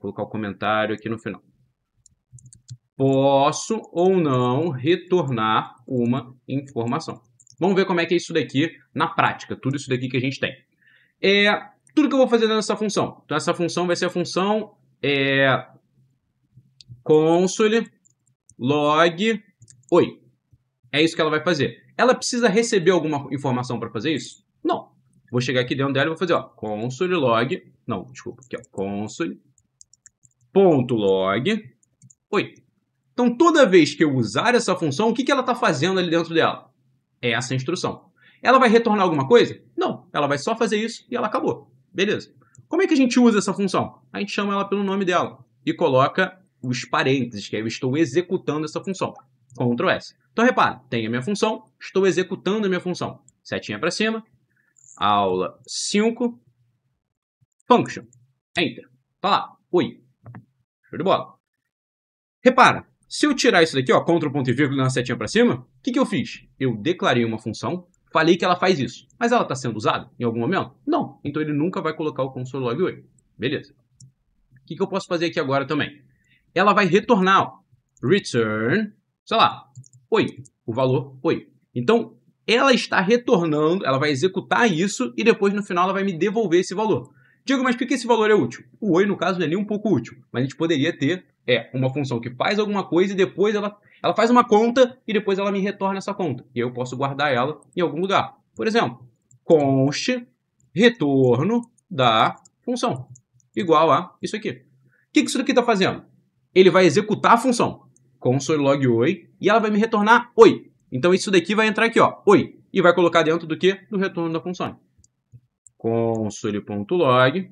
Colocar o comentário aqui no final. Posso ou não retornar uma informação. Vamos ver como é que é isso daqui na prática. Tudo isso daqui que a gente tem. Tudo que eu vou fazer nessa função. Então, essa função vai ser a função console log oi. É isso que ela vai fazer. Ela precisa receber alguma informação para fazer isso? Não. Vou chegar aqui dentro dela e vou fazer, ó, console log, não, desculpa, aqui, ó, console.log oi. Então, toda vez que eu usar essa função, o que ela está fazendo ali dentro dela? É essa instrução. Ela vai retornar alguma coisa? Não. Ela vai só fazer isso e ela acabou. Beleza. Como é que a gente usa essa função? A gente chama ela pelo nome dela e coloca os parênteses, que aí eu estou executando essa função. Ctrl S. Então, repara, tem a minha função, estou executando a minha função. Setinha para cima. Aula 5. Function. Enter. Tá lá. Oi. Show de bola. Repara, se eu tirar isso daqui, ó, Ctrl, ponto e vírgula, e uma setinha para cima, o que eu fiz? Eu declarei uma função, falei que ela faz isso. Mas ela está sendo usada em algum momento? Não. Então ele nunca vai colocar o console log oi. Beleza. O que eu posso fazer aqui agora também? Ela vai retornar, ó, return, sei lá, oi, o valor oi. Então, ela está retornando, ela vai executar isso e depois no final ela vai me devolver esse valor. Diego, mas por que esse valor é útil? O oi, no caso, não é nem um pouco útil, mas a gente poderia ter uma função que faz alguma coisa e depois ela faz uma conta e depois ela me retorna essa conta. E aí eu posso guardar ela em algum lugar. Por exemplo, const retorno da função, igual a isso aqui. O que isso daqui está fazendo? Ele vai executar a função console log oi e ela vai me retornar oi. Então isso daqui vai entrar aqui, ó, oi, e vai colocar dentro do que? Do retorno da função. Console.log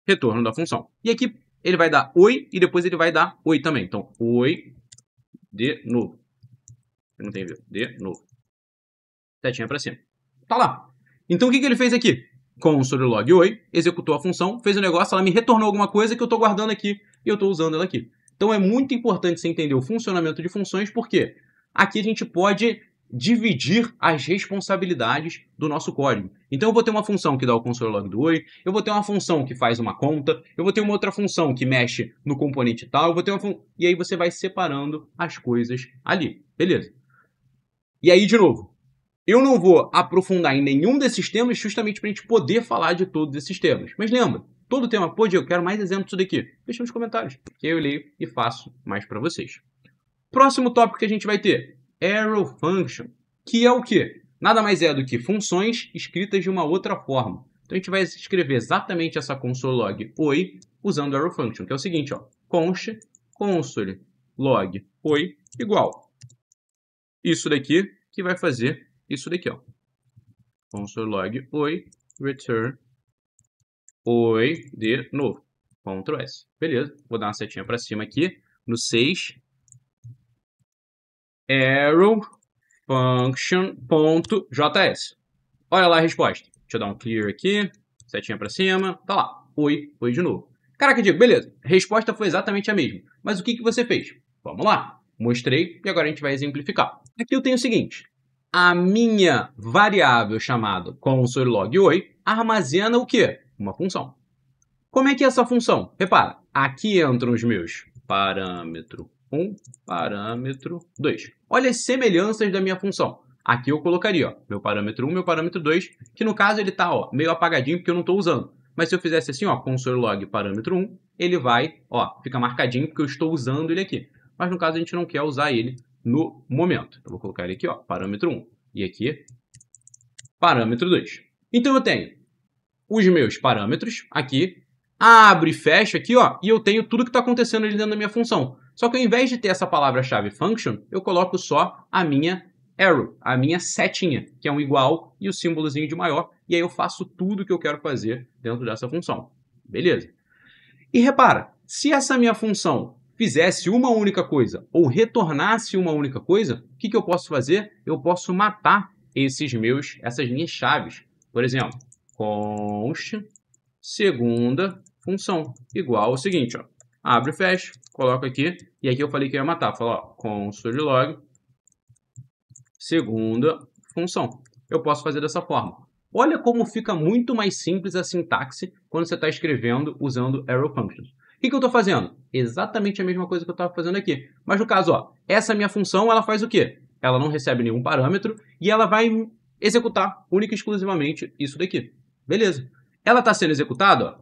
retorno da função. E aqui ele vai dar oi e depois ele vai dar oi também. Então, oi de novo. Não tem ver. De novo. Setinha para cima. Tá lá. Então o que ele fez aqui? Console log oi, executou a função, fez o negócio, ela me retornou alguma coisa que eu estou guardando aqui e eu estou usando ela aqui. Então é muito importante você entender o funcionamento de funções, porque aqui a gente pode dividir as responsabilidades do nosso código. Então eu vou ter uma função que dá o console log do oi, eu vou ter uma função que faz uma conta, eu vou ter uma outra função que mexe no componente tal, eu vou ter e aí você vai separando as coisas ali. Beleza? E aí, de novo, eu não vou aprofundar em nenhum desses temas justamente para a gente poder falar de todos esses temas. Mas lembra, todo tema, pô, Diego, eu quero mais exemplos disso daqui. Deixa nos comentários, que eu leio e faço mais para vocês. Próximo tópico que a gente vai ter, arrow function, que é o quê? Nada mais é do que funções escritas de uma outra forma. Então a gente vai escrever exatamente essa console log oi usando arrow function, que é o seguinte, ó, const console log oi igual isso daqui que vai fazer isso daqui, ó. Console log oi return oi de novo. Ctrl S. Beleza. Vou dar uma setinha para cima aqui no 6. Arrow function.js. Olha lá a resposta. Deixa eu dar um clear aqui. Setinha para cima. Tá lá. Oi de novo. Caraca, Diego, beleza. A resposta foi exatamente a mesma. Mas o que você fez? Vamos lá. Mostrei e agora a gente vai exemplificar. Aqui eu tenho o seguinte. A minha variável chamada console log oi armazena o quê? Uma função. Como é que é essa função? Repara, aqui entram os meus parâmetro 1, parâmetro 2. Olha as semelhanças da minha função. Aqui eu colocaria, ó, meu parâmetro 1, meu parâmetro 2, que no caso ele está meio apagadinho porque eu não estou usando. Mas se eu fizesse assim, ó, console log parâmetro 1, ele vai, ó, fica marcadinho porque eu estou usando ele aqui. Mas no caso a gente não quer usar ele no momento. Eu vou colocar ele aqui, ó, parâmetro 1. E aqui, parâmetro 2. Então eu tenho os meus parâmetros aqui, abro e fecho aqui, ó, e eu tenho tudo que está acontecendo ali dentro da minha função. Só que ao invés de ter essa palavra-chave function, eu coloco só a minha arrow, a minha setinha, que é um igual e o símbolozinho de maior, e aí eu faço tudo que eu quero fazer dentro dessa função. Beleza? E repara, se essa minha função fizesse uma única coisa ou retornasse uma única coisa, o que eu posso fazer? Eu posso matar essas minhas chaves. Por exemplo, const segunda função igual ao seguinte, ó, abre e fecha, coloco aqui, e aqui eu falei que eu ia matar, falo, ó, console log segunda função. Eu posso fazer dessa forma. Olha como fica muito mais simples a sintaxe quando você está escrevendo usando arrow functions. O que eu estou fazendo? Exatamente a mesma coisa que eu estava fazendo aqui. Mas no caso, ó, essa minha função, ela faz o quê? Ela não recebe nenhum parâmetro e ela vai executar única e exclusivamente isso daqui. Beleza. Ela está sendo executada? Ó?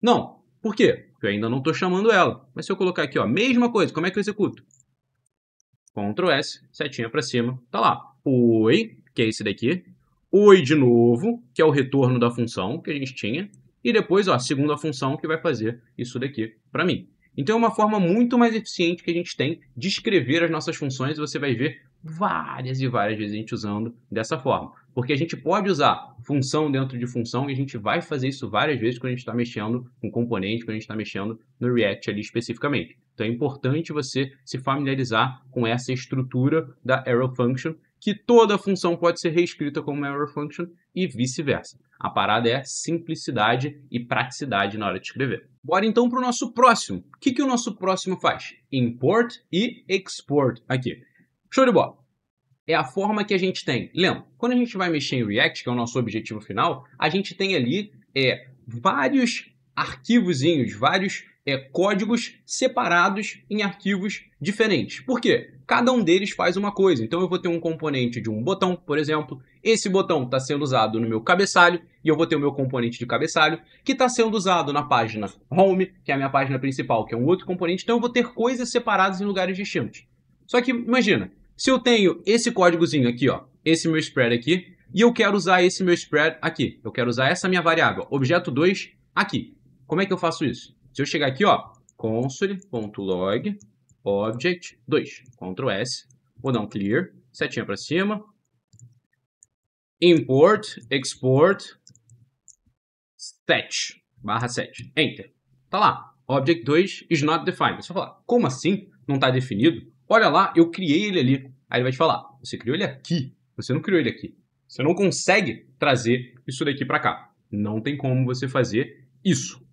Não. Por quê? Porque eu ainda não estou chamando ela. Mas se eu colocar aqui, ó, mesma coisa, como é que eu executo? Ctrl S, setinha para cima, tá lá. Oi, que é esse daqui. Oi de novo, que é o retorno da função que a gente tinha. E depois, ó, a segunda função que vai fazer isso daqui para mim. Então é uma forma muito mais eficiente que a gente tem de escrever as nossas funções e você vai ver várias e várias vezes a gente usando dessa forma. Porque a gente pode usar função dentro de função e a gente vai fazer isso várias vezes quando a gente está mexendo com componente, quando a gente está mexendo no React ali especificamente. Então é importante você se familiarizar com essa estrutura da arrow function, que toda função pode ser reescrita como arrow function e vice-versa. A parada é simplicidade e praticidade na hora de escrever. Bora então para o nosso próximo. O que o nosso próximo faz? Import e export aqui. Show de bola. É a forma que a gente tem. Lembra, quando a gente vai mexer em React, que é o nosso objetivo final, a gente tem ali vários arquivozinhos, vários códigos separados em arquivos diferentes. Por quê? Cada um deles faz uma coisa. Então eu vou ter um componente de um botão, por exemplo. Esse botão está sendo usado no meu cabeçalho e eu vou ter o meu componente de cabeçalho que está sendo usado na página Home, que é a minha página principal, que é um outro componente. Então eu vou ter coisas separadas em lugares distintos. Só que imagina, se eu tenho esse códigozinho aqui, ó, esse meu spread aqui, e eu quero usar esse meu spread aqui. Eu quero usar essa minha variável, objeto 2, aqui. Como é que eu faço isso? Se eu chegar aqui, ó, console.log object 2, Ctrl S, vou dar um clear, setinha para cima, import, export, set, /set, enter. Tá lá, object 2 is not defined. Você vai falar, como assim? Não está definido? Olha lá, eu criei ele ali. Aí ele vai te falar, você criou ele aqui, você não criou ele aqui. Você não consegue trazer isso daqui para cá. Não tem como você fazer isso.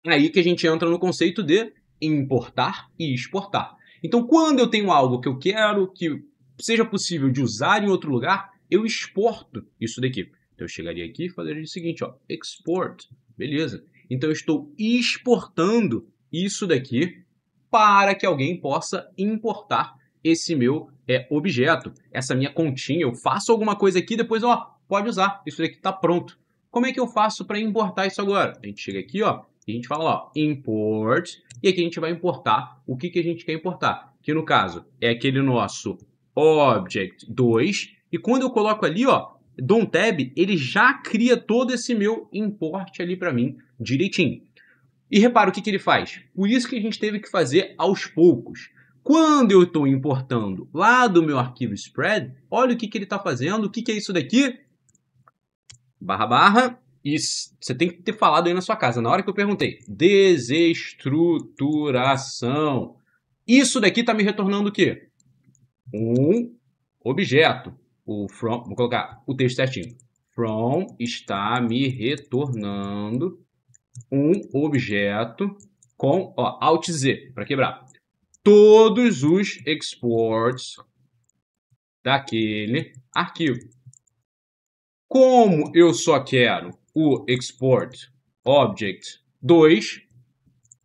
Aí que a gente entra no conceito de importar e exportar. Então, quando eu tenho algo que eu quero que seja possível de usar em outro lugar, eu exporto isso daqui. Então, eu chegaria aqui e faria o seguinte, ó, export. Beleza. Então, eu estou exportando isso daqui para que alguém possa importar esse meu objeto, essa minha continha. Eu faço alguma coisa aqui, depois, ó, pode usar. Isso daqui está pronto. Como é que eu faço para importar isso agora? A gente chega aqui, ó, e a gente fala, ó, import, e aqui a gente vai importar o que a gente quer importar. Que no caso é aquele nosso object 2, e quando eu coloco ali, ó, dou um tab, ele já cria todo esse meu import ali para mim direitinho. E repara o que ele faz. Por isso que a gente teve que fazer aos poucos. Quando eu estou importando lá do meu arquivo spread, olha o que ele está fazendo. O que é isso daqui? // e você tem que ter falado aí na sua casa, na hora que eu perguntei. Desestruturação. Isso daqui está me retornando o quê? Um objeto. Vou colocar o texto certinho. From está me retornando um objeto com, ó, Alt Z, para quebrar. Todos os exports daquele arquivo. Como eu só quero o export object 2,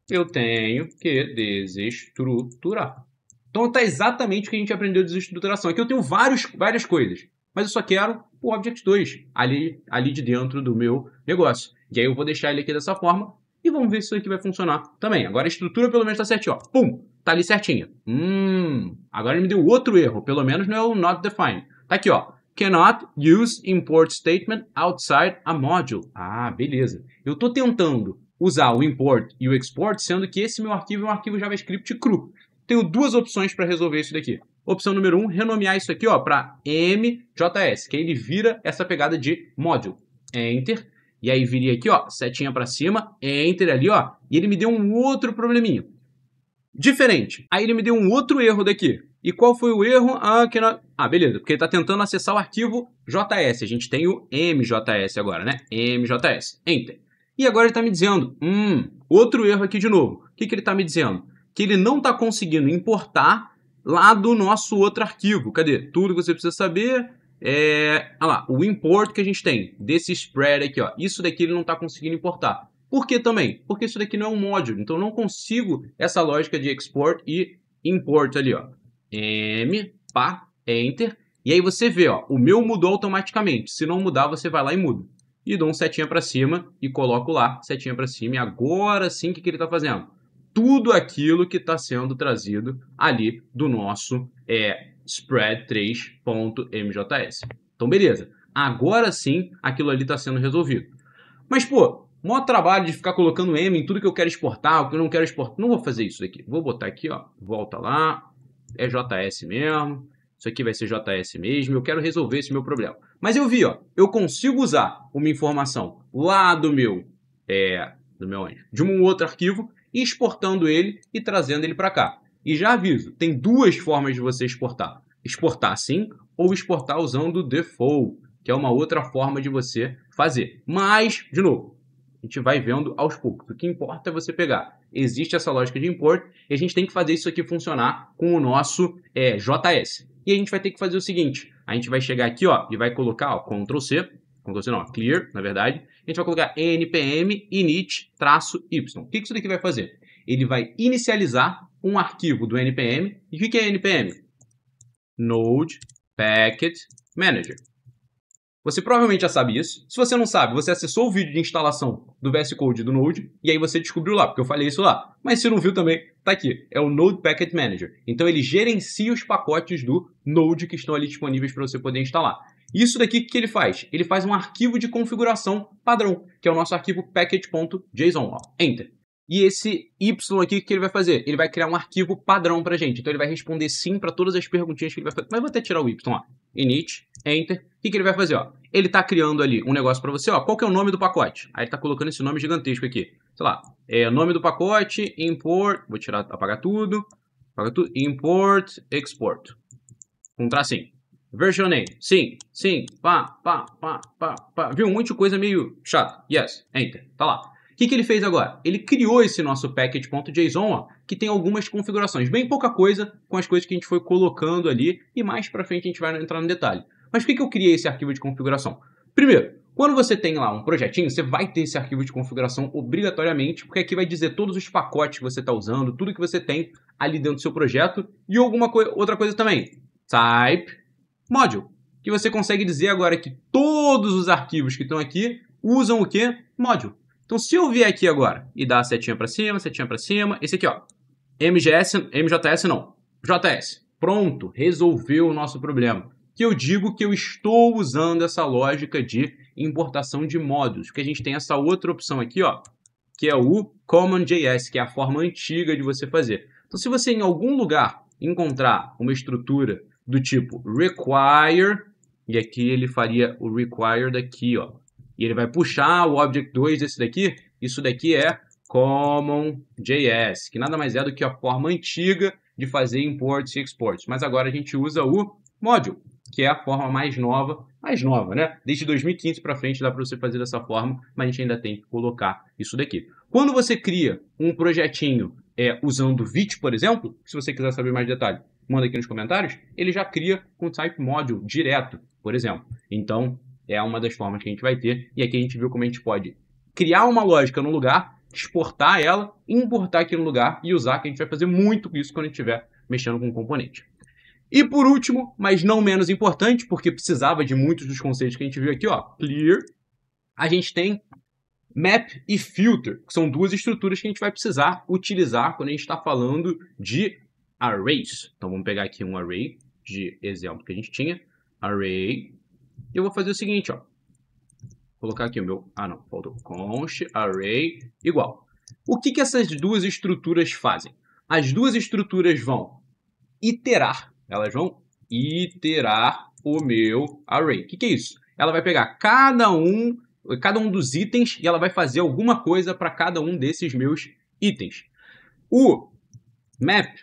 eu tenho que desestruturar. Então está exatamente o que a gente aprendeu de desestruturação. Aqui eu tenho várias coisas, mas eu só quero o object 2 ali de dentro do meu negócio. E aí eu vou deixar ele aqui dessa forma e vamos ver se isso aqui vai funcionar também. Agora a estrutura pelo menos está certinha, ó. Pum! Tá ali certinha. Agora ele me deu outro erro, pelo menos não é o not defined. Tá aqui, ó. Cannot use import statement outside a module. Ah, beleza. Eu estou tentando usar o import e o export, sendo que esse meu arquivo é um arquivo JavaScript cru. Tenho duas opções para resolver isso daqui. Opção número 1, renomear isso aqui para MJS, que aí ele vira essa pegada de module. Enter. E aí viria aqui, ó, setinha para cima, Enter ali, ó, e ele me deu um outro probleminha. Diferente. Aí ele me deu um outro erro daqui. E qual foi o erro? Beleza, porque ele está tentando acessar o arquivo JS. A gente tem o MJS agora, né? MJS. Enter. E agora ele está me dizendo, outro erro aqui de novo. O que ele está me dizendo? Que ele não está conseguindo importar lá do nosso outro arquivo. Cadê? Tudo que você precisa saber. Olha lá, o import que a gente tem desse spread aqui, ó. Isso daqui ele não está conseguindo importar. Por que também? Porque isso daqui não é um módulo, então eu não consigo essa lógica de export e import ali, ó. Enter. E aí você vê, ó, o meu mudou automaticamente. Se não mudar, você vai lá e muda. E dou um setinha para cima e coloco lá, setinha para cima. E agora sim, o que ele está fazendo? Tudo aquilo que está sendo trazido ali do nosso spread3.mjs. Então, beleza. Agora sim, aquilo ali está sendo resolvido. Mas, pô, maior trabalho de ficar colocando M em tudo que eu quero exportar, o que eu não quero exportar. Não vou fazer isso daqui. Vou botar aqui, ó, volta lá. É JS mesmo. Isso aqui vai ser JS mesmo. Eu quero resolver esse meu problema. Mas eu vi, ó, eu consigo usar uma informação lá de um outro arquivo, exportando ele e trazendo ele para cá. E já aviso, tem duas formas de você exportar. Exportar assim ou exportar usando o default, que é uma outra forma de você fazer. Mas, de novo, a gente vai vendo aos poucos. O que importa é você pegar. Existe essa lógica de import e a gente tem que fazer isso aqui funcionar com o nosso JS. E a gente vai ter que fazer o seguinte. A gente vai chegar aqui e vai colocar Ctrl+C não, clear, na verdade. A gente vai colocar npm init-y. O que isso daqui vai fazer? Ele vai inicializar um arquivo do npm. E o que é npm? Node Packet Manager. Você provavelmente já sabe isso. Se você não sabe, você acessou o vídeo de instalação do VS Code do Node e aí você descobriu lá, porque eu falei isso lá. Mas se não viu também, tá aqui. É o Node Packet Manager. Então ele gerencia os pacotes do Node que estão ali disponíveis para você poder instalar. Isso daqui, o que ele faz? Ele faz um arquivo de configuração padrão, que é o nosso arquivo package.json. Enter. E esse Y aqui, o que ele vai fazer? Ele vai criar um arquivo padrão pra gente. Então ele vai responder sim para todas as perguntinhas que ele vai fazer. Mas eu vou até tirar o Y, ó. Init, Enter. O que ele vai fazer, ó? Ele está criando ali um negócio para você, ó. Qual que é o nome do pacote? Aí ele está colocando esse nome gigantesco aqui. Sei lá, nome do pacote, import, vou tirar, apagar tudo, import, export. Um tracinho. Version name, sim, pá. Viu? Um monte de coisa meio chata. Yes, enter, tá lá. O que ele fez agora? Ele criou esse nosso package.json, ó, que tem algumas configurações, bem pouca coisa com as coisas que a gente foi colocando ali, e mais pra frente a gente vai entrar no detalhe. Mas por que eu criei esse arquivo de configuração? Primeiro, quando você tem lá um projetinho, você vai ter esse arquivo de configuração obrigatoriamente, porque aqui vai dizer todos os pacotes que você está usando, tudo que você tem ali dentro do seu projeto, e outra coisa também, type module, que você consegue dizer agora que todos os arquivos que estão aqui usam o que? Module. Então, se eu vier aqui agora e dar a setinha para cima, esse aqui, ó, MJS não, JS. Pronto, resolveu o nosso problema. Que eu digo que eu estou usando essa lógica de importação de módulos, porque a gente tem essa outra opção aqui, ó, que é o CommonJS, que é a forma antiga de você fazer. Então, se você em algum lugar encontrar uma estrutura do tipo require, e aqui ele faria o require daqui, ó, e ele vai puxar o object 2 desse daqui, isso daqui é CommonJS, que nada mais é do que a forma antiga de fazer imports e exports, mas agora a gente usa o module, que é a forma mais nova, né? Desde 2015 para frente dá para você fazer dessa forma, mas a gente ainda tem que colocar isso daqui. Quando você cria um projetinho usando Vite, por exemplo, se você quiser saber mais detalhe, manda aqui nos comentários, ele já cria com type module direto, por exemplo. Então, é uma das formas que a gente vai ter, e aqui a gente viu como a gente pode criar uma lógica no lugar, exportar ela, importar aqui no lugar e usar, que a gente vai fazer muito isso quando a gente estiver mexendo com um componente. E por último, mas não menos importante, porque precisava de muitos dos conceitos que a gente viu aqui, ó, clear, a gente tem map e filter, que são duas estruturas que a gente vai precisar utilizar quando a gente está falando de arrays. Então vamos pegar aqui um array de exemplo que a gente tinha, array, e eu vou fazer o seguinte, ó, vou colocar aqui o meu, faltou, const array igual. O que essas duas estruturas fazem? As duas estruturas vão iterar, elas vão iterar o meu array. O que é isso? Ela vai pegar cada um dos itens e ela vai fazer alguma coisa para cada um desses meus itens. O map,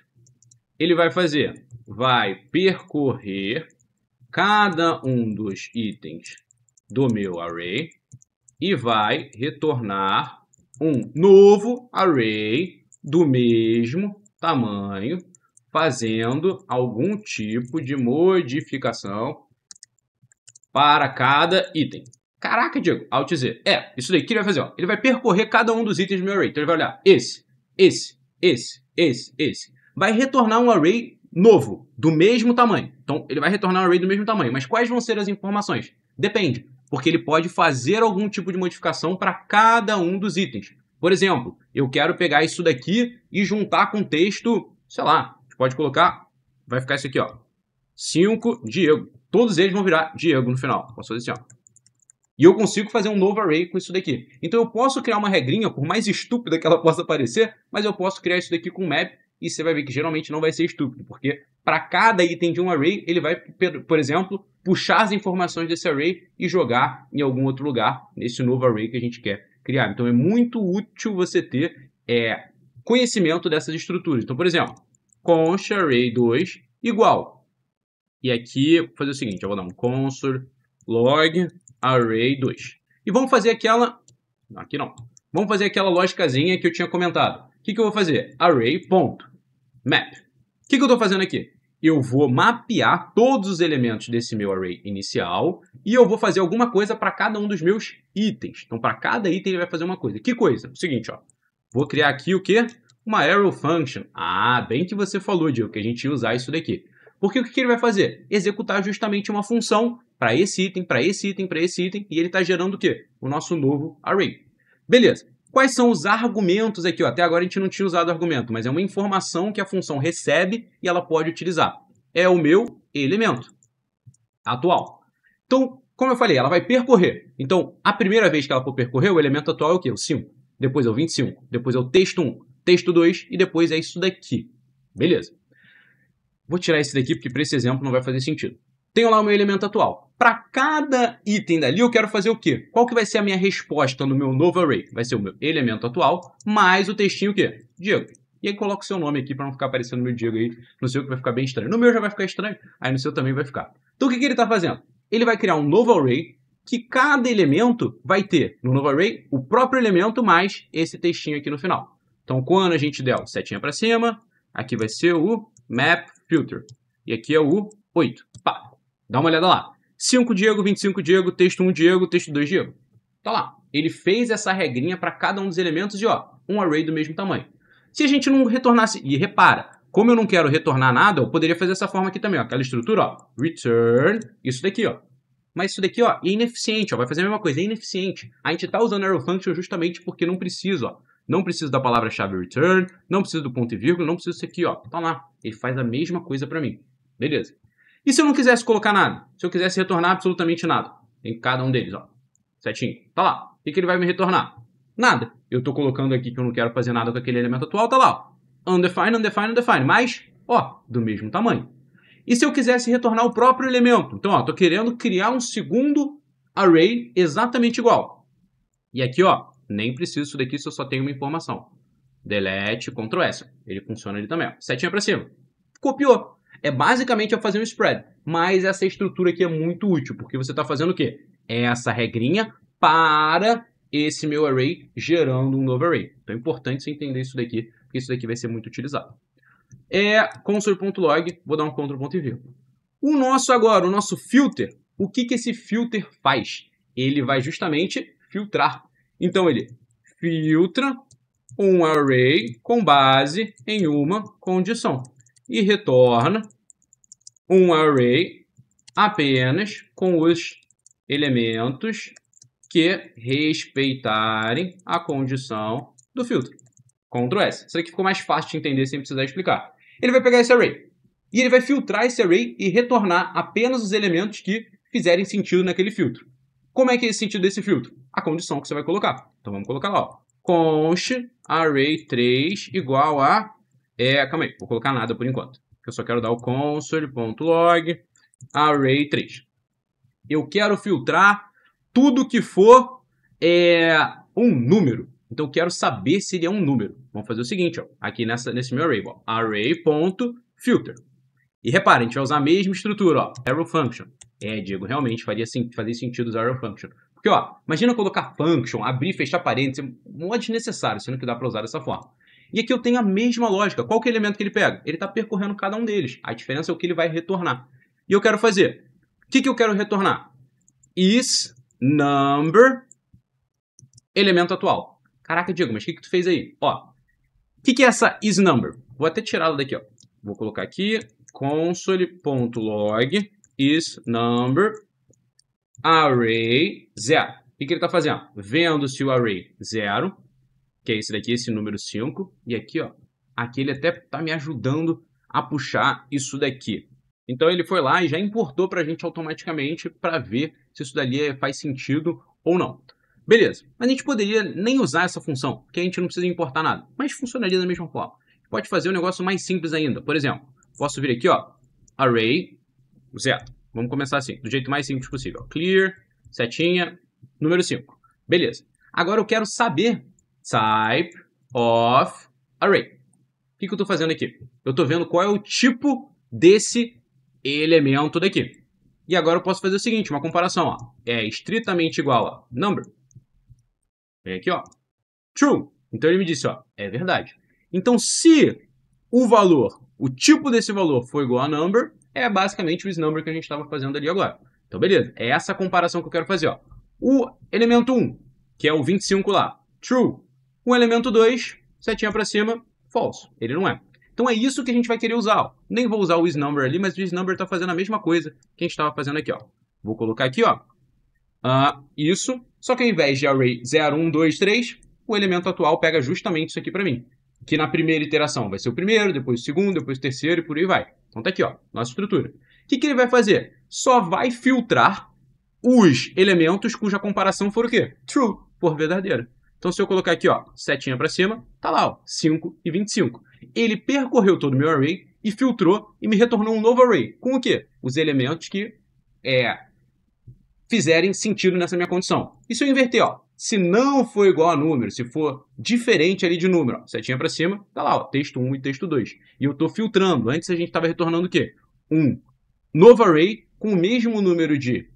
ele vai percorrer cada um dos itens do meu array e vai retornar um novo array do mesmo tamanho, fazendo algum tipo de modificação para cada item. Caraca, Diego, Alt Z. Isso daí que ele vai fazer, ó. Ele vai percorrer cada um dos itens do meu array. Então ele vai olhar esse. Vai retornar um array novo, do mesmo tamanho. Então ele vai retornar um array do mesmo tamanho. Mas quais vão ser as informações? Depende, porque ele pode fazer algum tipo de modificação para cada um dos itens. Por exemplo, eu quero pegar isso daqui e juntar com texto, sei lá, pode colocar, vai ficar isso aqui, ó, 5 Diego. Todos eles vão virar Diego no final. Posso fazer assim, ó. E eu consigo fazer um novo array com isso daqui. Então eu posso criar uma regrinha, por mais estúpida que ela possa parecer, mas eu posso criar isso daqui com map, e você vai ver que geralmente não vai ser estúpido, porque para cada item de um array, ele vai, por exemplo, puxar as informações desse array e jogar em algum outro lugar, nesse novo array que a gente quer criar. Então é muito útil você ter conhecimento dessas estruturas. Então, por exemplo, const array 2 igual. E aqui, vou fazer o seguinte, eu vou dar um console log array 2. E vamos fazer aquela... Aqui não. Vamos fazer aquela lógicazinha que eu tinha comentado. O que eu vou fazer? Array.map. O que eu estou fazendo aqui? Eu vou mapear todos os elementos desse meu array inicial e eu vou fazer alguma coisa para cada um dos meus itens. Então, para cada item ele vai fazer uma coisa. Que coisa? O seguinte, ó. Vou criar aqui o quê? Uma arrow function. Ah, bem que você falou, Diego, que a gente ia usar isso daqui. Porque o que ele vai fazer? Executar justamente uma função para esse item, para esse item, para esse item, e ele está gerando o quê? O nosso novo array. Beleza. Quais são os argumentos aqui? Ó? Até agora a gente não tinha usado argumento, mas é uma informação que a função recebe e ela pode utilizar. É o meu elemento atual. Então, como eu falei, ela vai percorrer. Então, a primeira vez que ela for percorrer, o elemento atual é o quê? O 5. Depois é o 25. Depois é o texto 1, texto 2 e depois é isso daqui. Beleza. Vou tirar esse daqui porque para esse exemplo não vai fazer sentido. Tenho lá o meu elemento atual. Para cada item dali eu quero fazer o quê? Qual que vai ser a minha resposta no meu novo array? Vai ser o meu elemento atual mais o textinho o quê? Diego. E aí coloca o seu nome aqui para não ficar aparecendo o meu Diego aí. No seu que vai ficar bem estranho. No meu já vai ficar estranho, aí no seu também vai ficar. Então o que ele está fazendo? Ele vai criar um novo array que cada elemento vai ter no novo array o próprio elemento mais esse textinho aqui no final. Então quando a gente der o setinha para cima, aqui vai ser o map filter. E aqui é o 8. Pá. Dá uma olhada lá. 5 Diego, 25 Diego, texto 1 Diego, texto 2 Diego. Tá lá. Ele fez essa regrinha para cada um dos elementos de, ó, um array do mesmo tamanho. Se a gente não retornasse... E repara, como eu não quero retornar nada, eu poderia fazer dessa forma aqui também, ó. Aquela estrutura, ó. Return. Isso daqui, ó. Mas isso daqui, ó, é ineficiente, ó. Vai fazer a mesma coisa, é ineficiente. A gente tá usando arrow function justamente porque não precisa, ó. Não preciso da palavra-chave return, não preciso do ponto e vírgula, não preciso disso aqui, ó. Tá lá. Ele faz a mesma coisa para mim. Beleza. E se eu não quisesse colocar nada? Se eu quisesse retornar absolutamente nada? Em cada um deles, ó. Certinho. Tá lá. O que ele vai me retornar? Nada. Eu tô colocando aqui que eu não quero fazer nada com aquele elemento atual, tá lá, ó. Undefined, undefined, undefined. Mas, ó, do mesmo tamanho. E se eu quisesse retornar o próprio elemento? Então, ó, tô querendo criar um segundo array exatamente igual. E aqui, ó, nem preciso disso daqui se eu só tenho uma informação. Delete, Ctrl S. Ele funciona ali também, ó. Setinha pra cima. Copiou. É basicamente eu fazer um spread, mas essa estrutura aqui é muito útil, porque você está fazendo o quê? Essa regrinha para esse meu array gerando um novo array. Então é importante você entender isso daqui, porque isso daqui vai ser muito utilizado. Console.log, vou dar um Ctrl ponto e vírgula. O nosso filter, o que esse filter faz? Ele vai justamente filtrar. Então ele filtra um array com base em uma condição. E retorna um array apenas com os elementos que respeitarem a condição do filtro. Ctrl S. Isso aqui ficou mais fácil de entender sem precisar explicar. Ele vai pegar esse array e ele vai filtrar esse array e retornar apenas os elementos que fizerem sentido naquele filtro. Como é que é esse sentido desse filtro? A condição que você vai colocar. Então vamos colocar lá, ó. Const array 3 igual a... calma aí, vou colocar nada por enquanto. Eu só quero dar o console.log array 3. Eu quero filtrar tudo que for um número. Então eu quero saber se ele é um número. Vamos fazer o seguinte, ó, aqui nesse meu array, ó, array.filter. E repara, a gente vai usar a mesma estrutura, ó, arrow function. Diego, realmente faria sentido usar arrow function. Porque, ó, imagina colocar function, abrir e fechar parênteses, é um modo desnecessário, sendo que dá para usar dessa forma. E aqui eu tenho a mesma lógica. Qual que é o elemento que ele pega? Ele está percorrendo cada um deles. A diferença é o que ele vai retornar. E eu quero fazer. O que eu quero retornar? isNumber, elemento atual. Caraca, Diego, mas o que tu fez aí? Ó, o que é essa isNumber? Vou até tirá-la daqui, ó. Vou colocar aqui console.log isNumber array 0. O que ele está fazendo? Vendo se o array 0, que é esse daqui, esse número 5. E aqui, ó, aqui ele até está me ajudando a puxar isso daqui. Então ele foi lá e já importou para a gente automaticamente para ver se isso dali faz sentido ou não. Beleza, mas a gente poderia nem usar essa função, porque a gente não precisa importar nada, mas funcionaria da mesma forma. Pode fazer um negócio mais simples ainda. Por exemplo, posso vir aqui, ó, array 0. Vamos começar assim, do jeito mais simples possível. Clear, setinha, número 5. Beleza. Agora eu quero saber type of array. O que eu estou fazendo aqui? Eu estou vendo qual é o tipo desse elemento daqui. E agora eu posso fazer o seguinte, uma comparação, ó. É estritamente igual a number. Vem aqui, ó. True. Então ele me disse, ó, é verdade. Então se o valor, o tipo desse valor for igual a number, é basicamente o isNumber que a gente estava fazendo ali agora. Então beleza, é essa comparação que eu quero fazer, ó. O elemento 1, que é o 25 lá, true. O elemento 2, setinha para cima, false. Ele não é. Então é isso que a gente vai querer usar, ó. Nem vou usar o isNumber ali, mas o isNumber está fazendo a mesma coisa que a gente estava fazendo aqui, ó. Vou colocar aqui, ó. Isso, só que ao invés de array 0, 1, 2, 3, o elemento atual pega justamente isso aqui para mim. Que na primeira iteração vai ser o primeiro, depois o segundo, depois o terceiro e por aí vai. Então tá aqui, ó, nossa estrutura. O que ele vai fazer? Só vai filtrar os elementos cuja comparação for o quê? True, for verdadeira. Então se eu colocar aqui, ó, setinha para cima, tá lá, ó, 5 e 25. Ele percorreu todo o meu array e filtrou e me retornou um novo array. Com o quê? Os elementos que fizerem sentido nessa minha condição. E se eu inverter, ó, se não for igual a número, se for diferente ali de número, ó, setinha para cima, tá lá, ó, texto 1 e texto 2. E eu estou filtrando. Antes a gente estava retornando o quê? Um novo array com o mesmo número de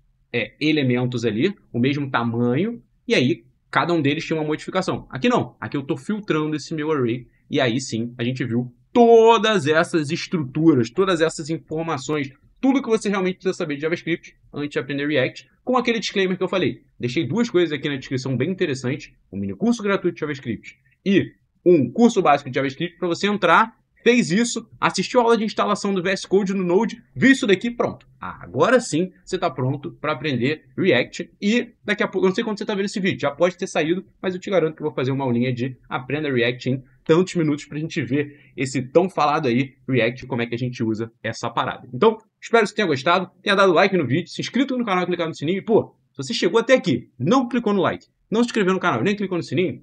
elementos ali, o mesmo tamanho, e aí cada um deles tinha uma modificação. Aqui não, aqui eu estou filtrando esse meu array, e aí sim a gente viu todas essas estruturas, todas essas informações, tudo que você realmente precisa saber de JavaScript antes de aprender React, com aquele disclaimer que eu falei. Deixei duas coisas aqui na descrição bem interessantes, um mini curso gratuito de JavaScript e um curso básico de JavaScript para você entrar, fez isso, assistiu a aula de instalação do VS Code no Node, viu isso daqui, pronto. Agora sim você está pronto para aprender React e daqui a pouco, eu não sei quando você está vendo esse vídeo, já pode ter saído, mas eu te garanto que eu vou fazer uma aulinha de aprenda React em tantos minutos para a gente ver esse tão falado aí, React, como é que a gente usa essa parada. Então, espero que você tenha gostado, tenha dado like no vídeo, se inscrito no canal e clicado no sininho. E, pô, se você chegou até aqui, não clicou no like, não se inscreveu no canal, nem clicou no sininho,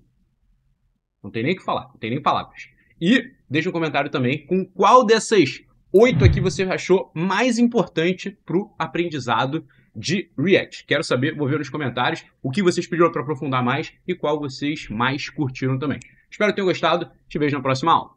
não tem nem o que falar, não tem nem palavras. E deixa um comentário também com qual dessas 8 aqui você achou mais importante para o aprendizado de React. Quero saber, vou ver nos comentários o que vocês pediram para aprofundar mais e qual vocês mais curtiram também. Espero que tenham gostado. Te vejo na próxima aula.